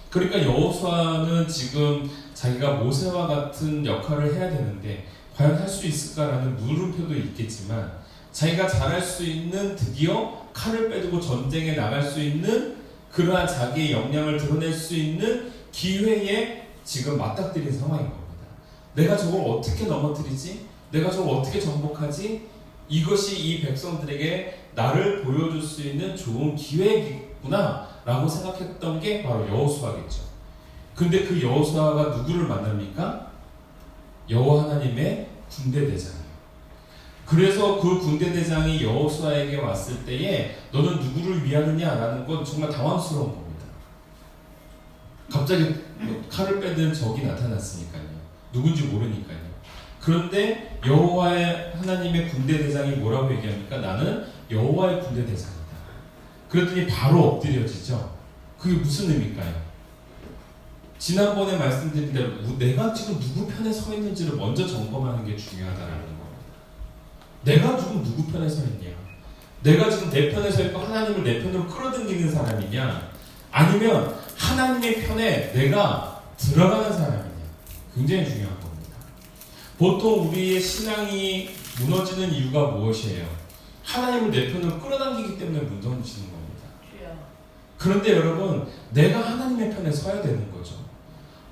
Speaker 1: 그러니까 여호수아는 지금 자기가 모세와 같은 역할을 해야 되는데 과연 할 수 있을까라는 물음표도 있겠지만, 자기가 잘할 수 있는, 드디어 칼을 빼두고 전쟁에 나갈 수 있는 그러한 자기의 역량을 드러낼 수 있는 기회에 지금 맞닥뜨린 상황인 겁니다. 내가 저걸 어떻게 넘어뜨리지? 내가 저걸 어떻게 정복하지? 이것이 이 백성들에게 나를 보여줄 수 있는 좋은 기회이구나 라고 생각했던 게 바로 여호수아겠죠. 근데 그 여호수아가 누구를 만납니까? 여호와 하나님의 군대 대장이에요. 그래서 그 군대 대장이 여호수아에게 왔을 때에 너는 누구를 위하느냐라는 건 정말 당황스러운 겁니다. 갑자기 칼을 빼든 적이 나타났으니까요. 누군지 모르니까요. 그런데 여호와의 하나님의 군대 대장이 뭐라고 얘기합니까? 나는 여호와의 군대 대장이다. 그랬더니 바로 엎드려지죠. 그게 무슨 의미일까요? 지난번에 말씀드린 대로 내가 지금 누구 편에 서 있는지를 먼저 점검하는 게 중요하다라는 겁니다. 내가 지금 누구 편에 서 있냐? 내가 지금 내 편에 서 있고 하나님을 내 편으로 끌어당기는 사람이냐? 아니면 하나님의 편에 내가 들어가는 사람이냐? 굉장히 중요한 겁니다. 보통 우리의 신앙이 무너지는 이유가 무엇이에요? 하나님을 내 편으로 끌어당기기 때문에 무너지는 겁니다. 그런데 여러분, 내가 하나님의 편에 서야 되는 거죠.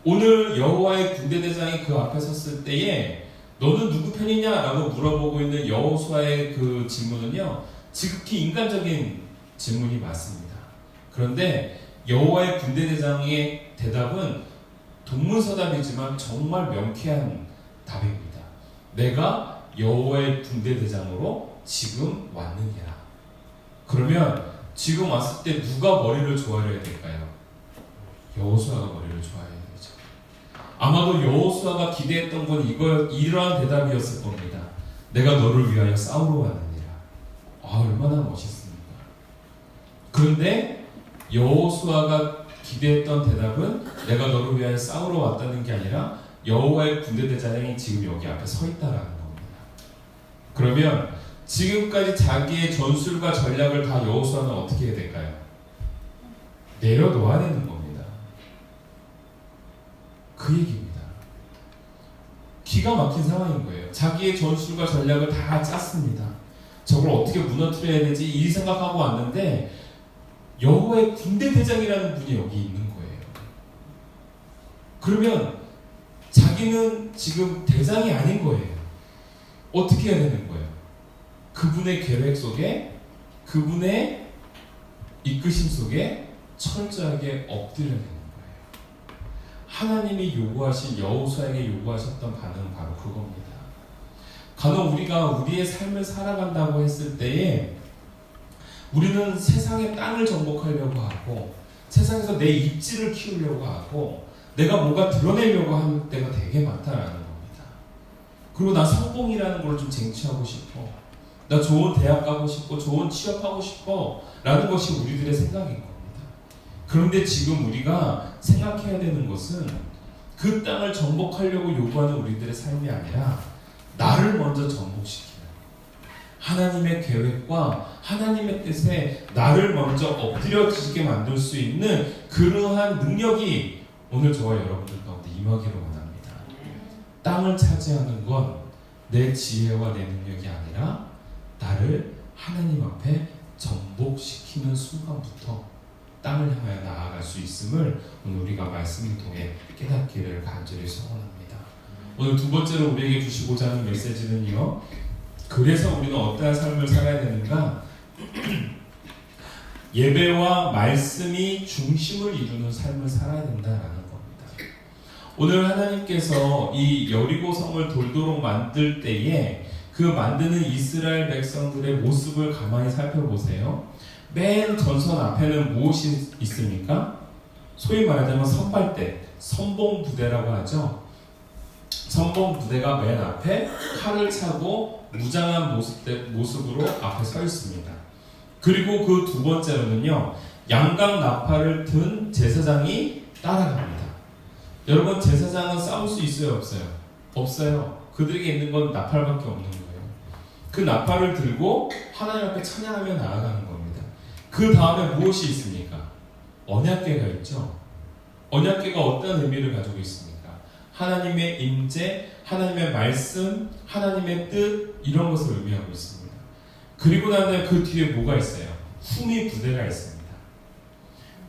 Speaker 1: 오늘 여호와의 군대 대장이 그 앞에 섰을 때에 너는 누구 편이냐? 라고 물어보고 있는 여호수아의 그 질문은요, 지극히 인간적인 질문이 맞습니다. 그런데 여호와의 군대 대장의 대답은 동문서답이지만 정말 명쾌한 답입니다. 내가 여호와의 군대 대장으로 지금 왔느니라. 그러면 지금 왔을 때 누가 머리를 조아려야 될까요? 여호수아가 머리를 조아려야 되죠. 아마도 여호수아가 기대했던 건 이러한 대답이었을 겁니다. 내가 너를 위하여 싸우러 왔느니라. 얼마나 멋있습니까? 그런데 여호수아가 기대했던 대답은 내가 너를 위하여 싸우러 왔다는 게 아니라 여호와의 군대 대장이 지금 여기 앞에 서 있다라는 겁니다. 그러면 지금까지 자기의 전술과 전략을 다 여호수아는 어떻게 해야 될까요? 내려놓아야 되는 겁니다. 그 얘기입니다. 기가 막힌 상황인 거예요. 자기의 전술과 전략을 다 짰습니다. 저걸 어떻게 무너뜨려야 되지? 이 생각하고 왔는데 여호와의 군대 대장이라는 분이 여기 있는 거예요. 그러면 자기는 지금 대장이 아닌 거예요. 어떻게 해야 되는 거예요? 그분의 계획 속에, 그분의 이끄심 속에 철저하게 엎드려야 되는 거예요. 하나님이 요구하신, 여호수아에게 요구하셨던 반응은 바로 그겁니다. 간혹 우리가 우리의 삶을 살아간다고 했을 때에 우리는 세상의 땅을 정복하려고 하고 세상에서 내 입지를 키우려고 하고 내가 뭔가 드러내려고 하는 때가 되게 많다라는 겁니다. 그리고 나 성공이라는 걸 좀 쟁취하고 싶어. 나 좋은 대학 가고 싶고 좋은 취업하고 싶어 라는 것이 우리들의 생각인 겁니다. 그런데 지금 우리가 생각해야 되는 것은 그 땅을 정복하려고 요구하는 우리들의 삶이 아니라 나를 먼저 정복시키는 하나님의 계획과 하나님의 뜻에 나를 먼저 엎드려지게 만들 수 있는 그러한 능력이 오늘 저와 여러분들 가운데 임하기를 원합니다. 땅을 차지하는 건 내 지혜와 내 능력이 아니라 나를 하나님 앞에 시키는 순간부터 땅을 향하여 나아갈 수 있음을 오늘 우리가 말씀을 통해 깨닫기를 간절히 소원합니다. 오늘 두 번째로 우리에게 주시고자 하는 메시지는요, 그래서 우리는 어떠한 삶을 살아야 되는가? 예배와 말씀이 중심을 이루는 삶을 살아야 된다라는 겁니다. 오늘 하나님께서 이 여리고 성을 돌도록 만들 때에 그 만드는 이스라엘 백성들의 모습을 가만히 살펴보세요. 맨 전선 앞에는 무엇이 있습니까? 소위 말하자면 선발대, 선봉부대라고 하죠. 선봉부대가 맨 앞에 칼을 차고 무장한 모습으로 앞에 서 있습니다. 그리고 그 두 번째로는요, 양각 나팔을 든 제사장이 따라갑니다. 여러분, 제사장은 싸울 수 있어요, 없어요? 없어요. 그들에게 있는 건 나팔밖에 없는 거예요. 그 나팔을 들고 하나님 앞에 찬양하며 나아가는 겁니다. 그 다음에 무엇이 있습니까? 언약궤가 있죠. 언약궤가 어떤 의미를 가지고 있습니까? 하나님의 임재, 하나님의 말씀, 하나님의 뜻, 이런 것을 의미하고 있습니다. 그리고 나면 그 뒤에 뭐가 있어요? 후미 부대가 있습니다.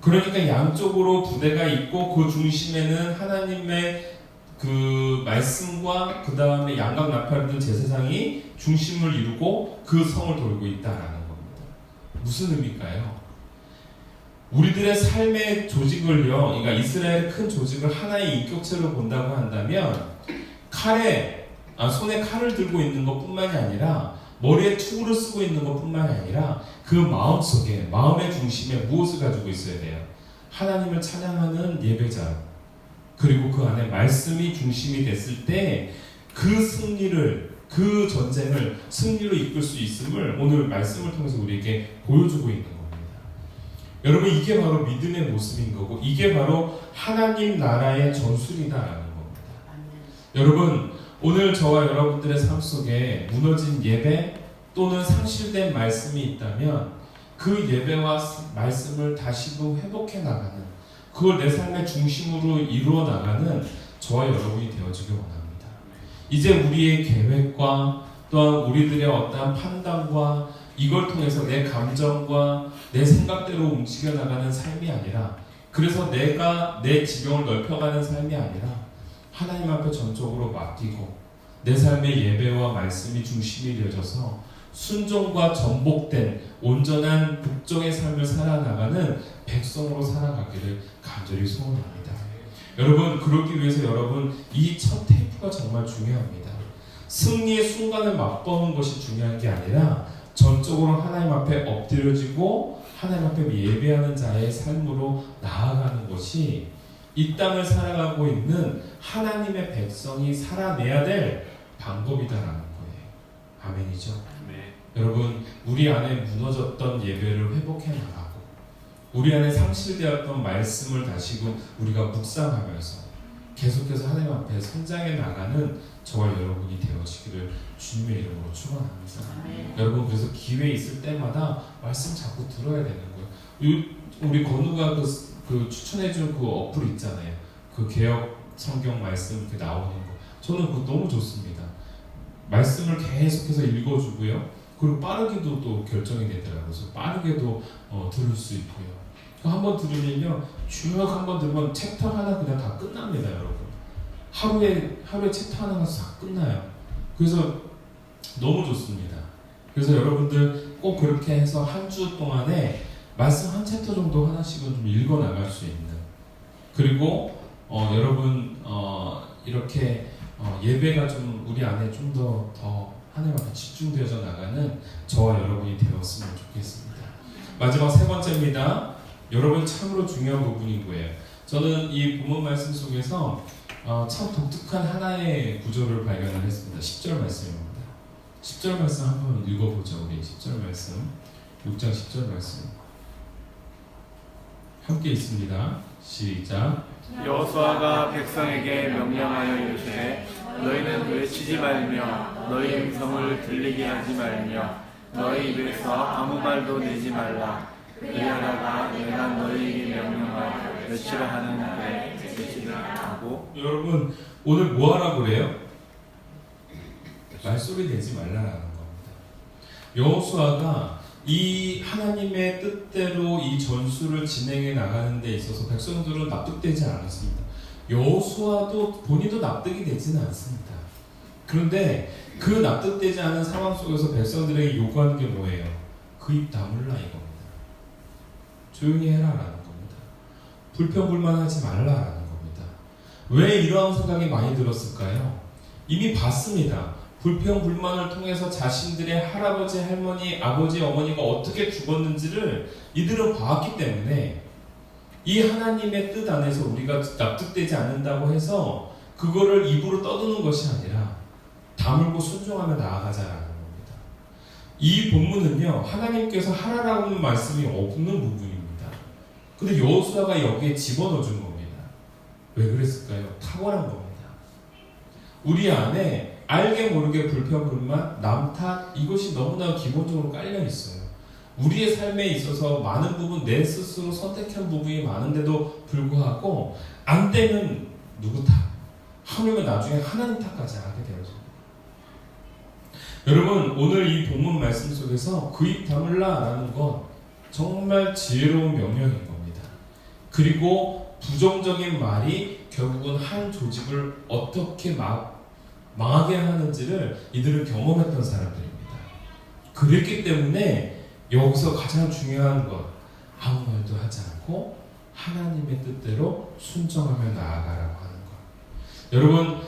Speaker 1: 그러니까 양쪽으로 부대가 있고 그 중심에는 하나님의 그 말씀과 그 다음에 양각 나팔을 든 제사장이 중심을 이루고 그 성을 돌고 있다라는 겁니다. 무슨 의미일까요? 우리들의 삶의 조직을요, 그러니까 이스라엘의 큰 조직을 하나의 인격체로 본다고 한다면 손에 칼을 들고 있는 것뿐만이 아니라 머리에 투구를 쓰고 있는 것뿐만이 아니라 그 마음속에, 마음의 중심에 무엇을 가지고 있어야 돼요? 하나님을 찬양하는 예배자, 그리고 그 안에 말씀이 중심이 됐을 때 그 승리를, 그 전쟁을 승리로 이끌 수 있음을 오늘 말씀을 통해서 우리에게 보여주고 있는 겁니다. 여러분, 이게 바로 믿음의 모습인 거고, 이게 바로 하나님 나라의 전술이다라는 겁니다. 여러분, 오늘 저와 여러분들의 삶 속에 무너진 예배 또는 상실된 말씀이 있다면 그 예배와 말씀을 다시금 회복해 나가는, 그걸 내 삶의 중심으로 이루어 나가는 저와 여러분이 되어지길 원합니다. 이제 우리의 계획과 또한 우리들의 어떠한 판단과 이걸 통해서 내 감정과 내 생각대로 움직여 나가는 삶이 아니라, 그래서 내가 내 지경을 넓혀가는 삶이 아니라 하나님 앞에 전적으로 맡기고 내 삶의 예배와 말씀이 중심이 되어져서 순종과 전복된 온전한 북종의 삶을 살아나가는 백성으로 살아가기를 간절히 소원합니다. 여러분, 그러기 위해서 여러분, 이 첫 테이프가 정말 중요합니다. 승리의 순간을 맛보는 것이 중요한 게 아니라 전적으로 하나님 앞에 엎드려지고 하나님 앞에 예배하는 자의 삶으로 나아가는 것이 이 땅을 살아가고 있는 하나님의 백성이 살아내야 될 방법이다라는 거예요. 아멘이죠?
Speaker 2: 네.
Speaker 1: 여러분, 우리 안에 무너졌던 예배를 회복해 나가고 우리 안에 상실되었던 말씀을 다시금 우리가 묵상하면서 계속해서 하나님 앞에 성장해 나가는 저와 여러분이 되어지기를 주님의 이름으로 축원합니다. 여러분, 그래서 기회 있을 때마다 말씀 자꾸 들어야 되는 거예요. 우리 건우가 그 추천해준 그 어플 있잖아요. 그 개역 성경 말씀 이렇게 나오는 거. 저는 그거 너무 좋습니다. 말씀을 계속해서 읽어주고요. 그리고 빠르게도 또 결정이 되더라고요. 그래서 빠르게도 들을 수 있고요. 한번 들으면요, 쭉 한번 들으면 챕터 하나 그냥 다 끝납니다, 여러분. 하루에 챕터 하나가 싹 끝나요. 그래서 너무 좋습니다. 그래서 여러분들 꼭 그렇게 해서 한 주 동안에 말씀 한 챕터 정도 하나씩은 좀 읽어 나갈 수 있는, 그리고 여러분 이렇게 예배가 좀 우리 안에 좀 더 하나님 앞에 집중되어져 나가는 저와 여러분이 되었으면 좋겠습니다. 마지막 세 번째입니다. 여러분, 참으로 중요한 부분인 거예요. 저는 이 본문 말씀 속에서 참 독특한 하나의 구조를 발견을 했습니다. 10절 말씀입니다. 10절 말씀 한번 읽어보죠. 우리 10절 말씀, 6장 10절 말씀 함께 있습니다. 시작.
Speaker 2: 여호수아가 백성에게 명령하여 이르되 너희는 외치지 말며 너희 음성을 들리게 하지 말며 너희 입에서 아무 말도 내지 말라. 그리하다가 내가 너희에게 명령하여 외치라 하는 날에 외치지 하고.
Speaker 1: 여러분, 오늘 뭐 하라고 그래요? 말소리 내지 말라라는 겁니다. 여호수아가 이 하나님의 뜻대로 이 전술을 진행해 나가는 데 있어서 백성들은 납득되지 않았습니다. 여호수아도 본인도 납득이 되지는 않습니다. 그런데 그 납득되지 않은 상황 속에서 백성들에게 요구하는 게 뭐예요? 그 입 다물라 이겁니다. 조용히 해라라는 겁니다. 불평불만하지 말라라는 겁니다. 왜 이러한 생각이 많이 들었을까요? 이미 봤습니다. 불평불만을 통해서 자신들의 할아버지, 할머니, 아버지, 어머니가 어떻게 죽었는지를 이들은 봐왔기 때문에 이 하나님의 뜻 안에서 우리가 납득되지 않는다고 해서 그거를 입으로 떠드는 것이 아니라 다물고 순종하며 나아가자라는 겁니다. 이 본문은요, 하나님께서 하라라고 하는 말씀이 없는 부분입니다. 근데 여호수아가 여기에 집어넣어준 겁니다. 왜 그랬을까요? 탁월한 겁니다. 우리 안에 알게 모르게 불평불만, 남탓 이것이 너무나 기본적으로 깔려 있어요. 우리의 삶에 있어서 많은 부분 내 스스로 선택한 부분이 많은데도 불구하고 안 되면 누구 탓? 하물며 나중에 하나님 탓까지 하게 되어집니다. 여러분, 오늘 이 본문 말씀 속에서 그 입 다물라라는 건 정말 지혜로운 명령인 겁니다. 그리고 부정적인 말이 결국은 한 조직을 어떻게 망하게 하는지를 이들은 경험했던 사람들입니다. 그랬기 때문에 여기서 가장 중요한 것, 아무 말도 하지 않고 하나님의 뜻대로 순종하며 나아가라고 하는 것. 여러분,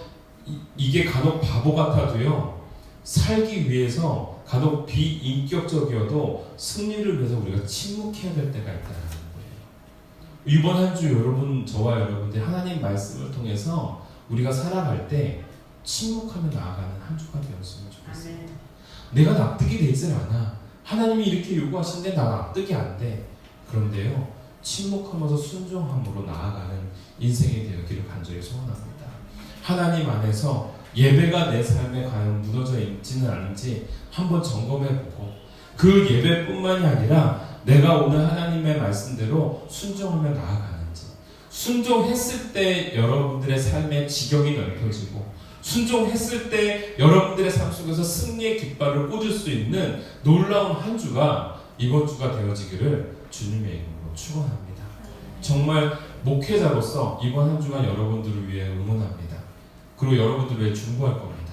Speaker 1: 이게 간혹 바보 같아도요, 살기 위해서 간혹 비인격적이어도 승리를 위해서 우리가 침묵해야 될 때가 있다는 거예요. 이번 한 주 여러분, 저와 여러분들 하나님 말씀을 통해서 우리가 살아갈 때 침묵하며 나아가는 한 주가 되었으면 좋겠습니다. 내가 납득이 되질 않아. 하나님이 이렇게 요구하시는데 나 납득이 안 돼. 그런데요, 침묵하면서 순종함으로 나아가는 인생이 되었기를 간절히 소원합니다. 하나님 안에서 예배가 내 삶에 과연 무너져 있지는 않은지 한번 점검해보고, 그 예배뿐만이 아니라 내가 오늘 하나님의 말씀대로 순종하며 나아가는지, 순종했을 때 여러분들의 삶의 지경이 넓혀지고, 순종했을 때 여러분들의 삶 속에서 승리의 깃발을 꽂을 수 있는 놀라운 한 주가 이번 주가 되어지기를 주님의 이름으로 축원합니다. 정말 목회자로서 이번 한 주간 여러분들을 위해 응원합니다. 그리고 여러분들을 위해 중보할 겁니다.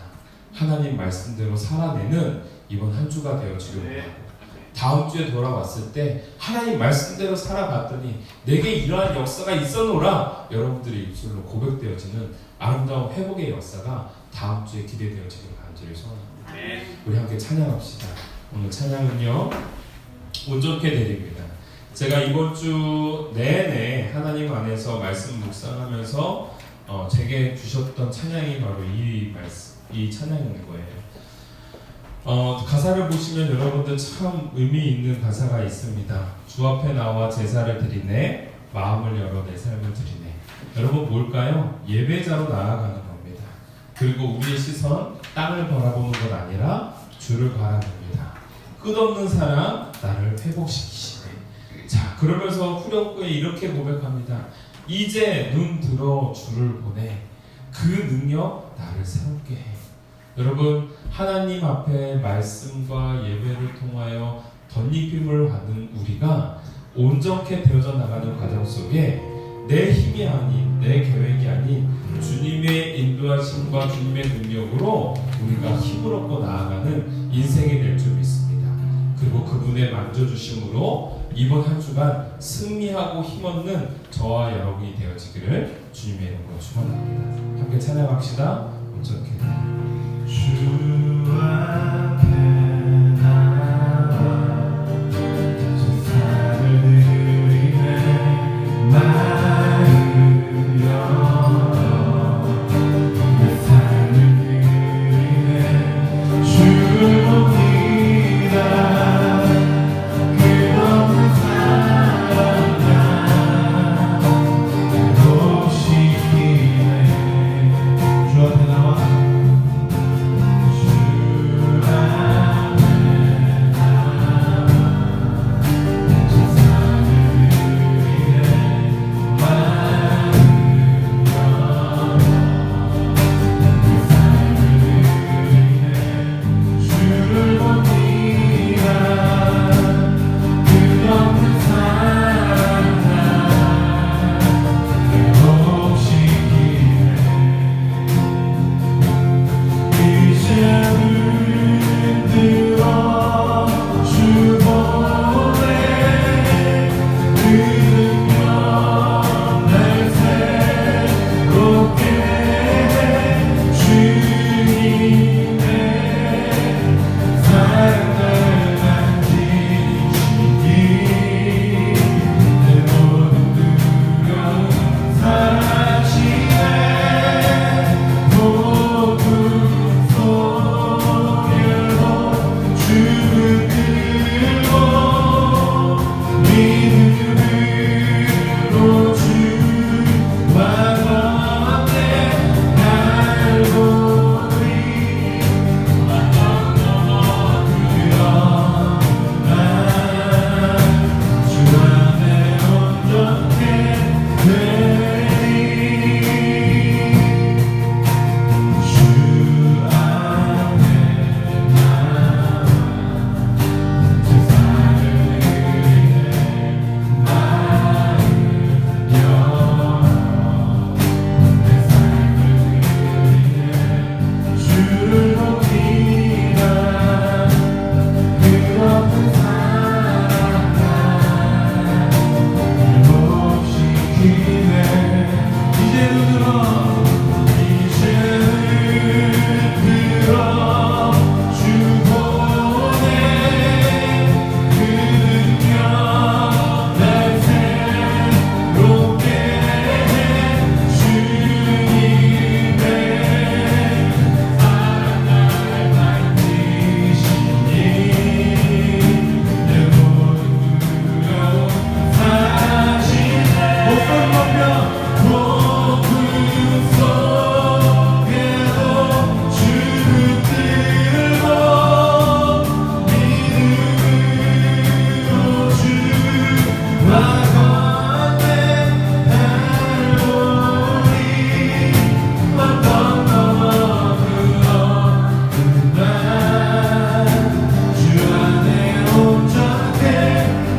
Speaker 1: 하나님 말씀대로 살아내는 이번 한 주가 되어지기를 원하고, 다음 주에 돌아왔을 때 하나님 말씀대로 살아봤더니 내게 이러한 역사가 있어노라 여러분들의 입술로 고백되어지는 아름다운 회복의 역사가 다음 주에 기대되어지기를 간절히 소원합니다. 우리 함께 찬양합시다. 오늘 찬양은요, 온전케 드립니다. 제가 이번 주 내내 하나님 안에서 말씀 묵상하면서 제게 주셨던 찬양이 바로 이 찬양인 거예요. 가사를 보시면 여러분들 참 의미 있는 가사가 있습니다. 주 앞에 나와 제사를 드리네, 마음을 열어 내 삶을 드리네. 여러분 뭘까요? 예배자로 나아가는 겁니다. 그리고 우리의 시선 땅을 바라보는 것 아니라 주를 바라봅니다. 끝없는 사랑 나를 회복시키시네. 자, 그러면서 후렴구에 이렇게 고백합니다. 이제 눈 들어 주를 보내, 그 능력 나를 새롭게 해. 여러분, 하나님 앞에 말씀과 예배를 통하여 덧입힘을 받는 우리가 온전케 되어져 나가는 과정 속에 내 힘이 아닌, 내 계획이 아닌 주님의 인도하심과 주님의 능력으로 우리가 힘을 얻고 나아가는 인생이 될 줄 믿습니다. 그리고 그분의 만져주심으로 이번 한 주간 승리하고 힘없는 저와 여러분이 되어지기를 주님의 이름으로 축원합니다. 함께 찬양합시다. 온전케
Speaker 2: 주 앞에 나와 제사를 드리네, 마음을 열어 내 삶을 드리네. 주를 봅니다. 끝없는 사랑 나 회복시키네. 주 앞에 나와 주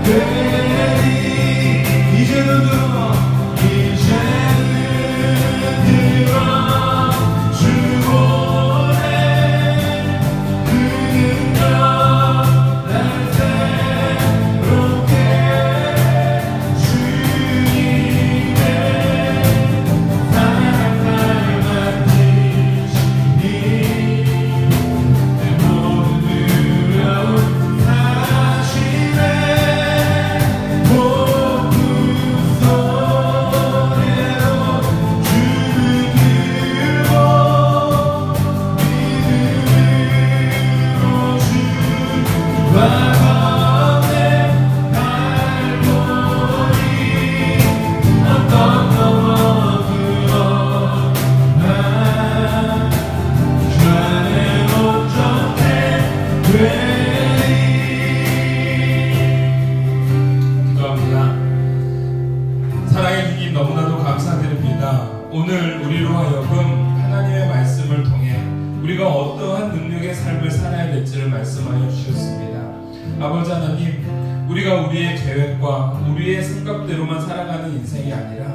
Speaker 1: 되리. 이제는 들어 주권의 그 능력 날 새롭게 주님의 사랑 만드시니 내 모든 두려움 사실에 복음 소리로 주를 들고 믿음으로 주와 함께 갈보리. 어떤 넘어들어 난 주 안에 온전해 되리. 기도합니다. 사랑해 주님 너무나도 감사드립니다. 오늘 우리로 하여금 하나님의 말씀을 통해 우리가 어떠한 능력의 삶을 살아야 될지를 말씀하여 주셨습니다. 아버지 하나님, 우리가 우리의 계획과 우리의 생각대로만 살아가는 인생이 아니라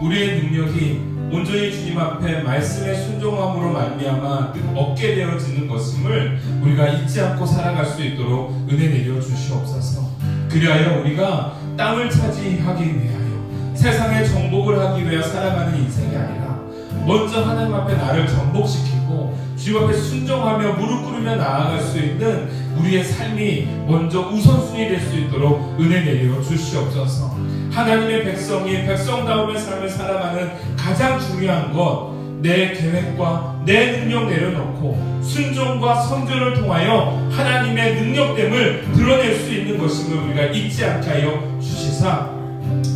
Speaker 1: 우리의 능력이 온전히 주님 앞에 말씀의 순종함으로 말미암아 얻게 되어지는 것임을 우리가 잊지 않고 살아갈 수 있도록 은혜 내려 주시옵소서. 그리하여 우리가 땅을 차지하기 위하여 세상의 정복을 하기 위해 살아가는 인생이 아니라 먼저 하나님 앞에 나를 정복시키고 주님 앞에 순종하며 무릎 꿇으며 나아갈 수 있는 우리의 삶이 먼저 우선순위 될 수 있도록 은혜 내려 주시옵소서. 하나님의 백성이 백성다움의 삶을 살아가는 가장 중요한 것, 내 계획과 내 능력 내려놓고 순종과 선교를 통하여 하나님의 능력됨을 드러낼 수 있는 것임을 우리가 잊지 않게 하여 주시사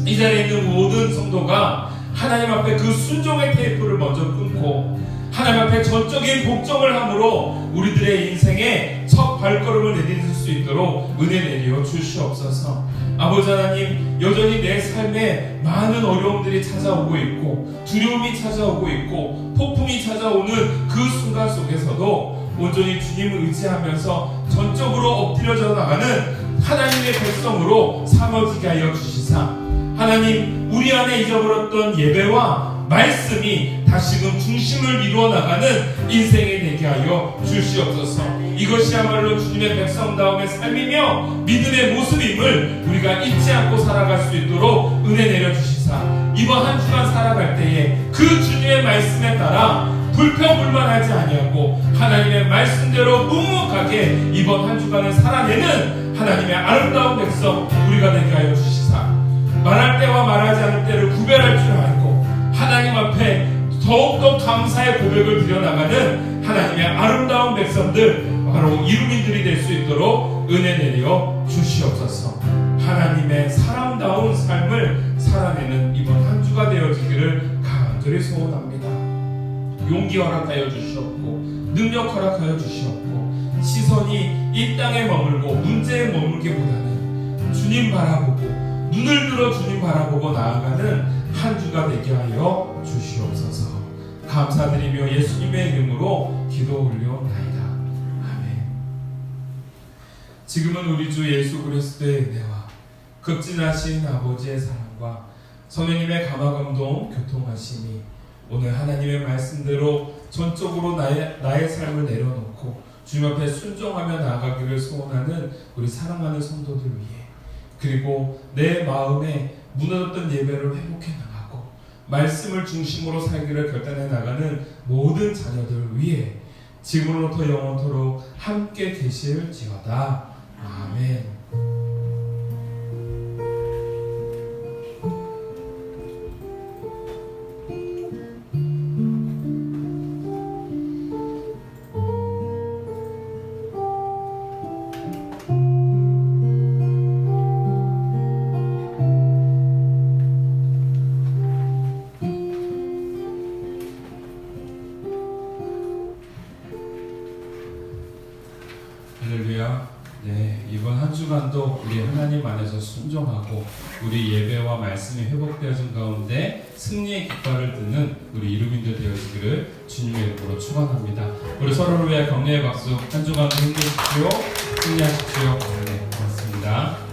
Speaker 1: 이 자리에 있는 모든 성도가 하나님 앞에 그 순종의 테이프를 먼저 끊고 하나님 앞에 전적인 복종을 함으로 우리들의 인생에 첫 발걸음을 내딛을 수 있도록 은혜 내려 주시옵소서. 아버지 하나님, 여전히 내 삶에 많은 어려움들이 찾아오고 있고 두려움이 찾아오고 있고 폭풍이 찾아오는 그 순간 속에서도 온전히 주님을 의지하면서 전적으로 엎드려져 나가는 하나님의 백성으로 삼아지게 하여 주시사 하나님, 우리 안에 잊어버렸던 예배와 말씀이 다시금 중심을 이루어 나가는 인생이 되게 하여 주시옵소서. 이것이야말로 주님의 백성다움의 삶이며 믿음의 모습임을 우리가 잊지 않고 살아갈 수 있도록 은혜 내려 주시사 이번 한 주간 살아갈 때에 그 주님의 말씀에 따라 불평불만하지 아니하고 하나님의 말씀대로 묵묵하게 이번 한 주간을 살아내는 하나님의 아름다운 백성 우리가 되게 하여 주시사 말할 때와 말하지 않을 때를 구별할 줄 알고 하나님 앞에 더욱더 감사의 고백을 드려나가는 하나님의 아름다운 백성들 바로 이루민들이 될 수 있도록 은혜 내려 주시옵소서. 하나님의 사람다운 삶을 살아내는 이번 한 주가 되어지기를 간절히 소원합니다. 용기 허락하여 주시옵고 능력 허락하여 주시옵고 시선이 이 땅에 머물고 문제에 머물기보다는 주님 바라보고 눈을 들어 주님 바라보고 나아가는 한 주가 되게 하여 주시옵소서. 감사드리며 예수님의 이름으로 기도 올려옵나이다. 아멘. 지금은 우리 주 예수 그리스도의 은혜와 극진하신 아버지의 사랑과 성령님의 감화감동 교통하심이 오늘 하나님의 말씀대로 전적으로 나의 삶을 내려놓고 주님 앞에 순종하며 나아가기를 소원하는 우리 사랑하는 성도들 위해 그리고 내 마음에 무너졌던 예배를 회복해 나가고 말씀을 중심으로 살기를 결단해 나가는 모든 자녀들 위해 지금으로부터 영원토록 함께 계실지어다. 아멘. 할렐루야. 네, 이번 한 주간도 우리 하나님 안에서 순종하고 우리 예배와 말씀이 회복되어진 가운데 승리의 깃발을 드는 우리 이루민들 되어지기를 주님의 이름으로 축원합니다. 우리 서로를 위해 격려의 박수 한 주간도 힘내십시오. 승리하십시오. 네, 고맙습니다.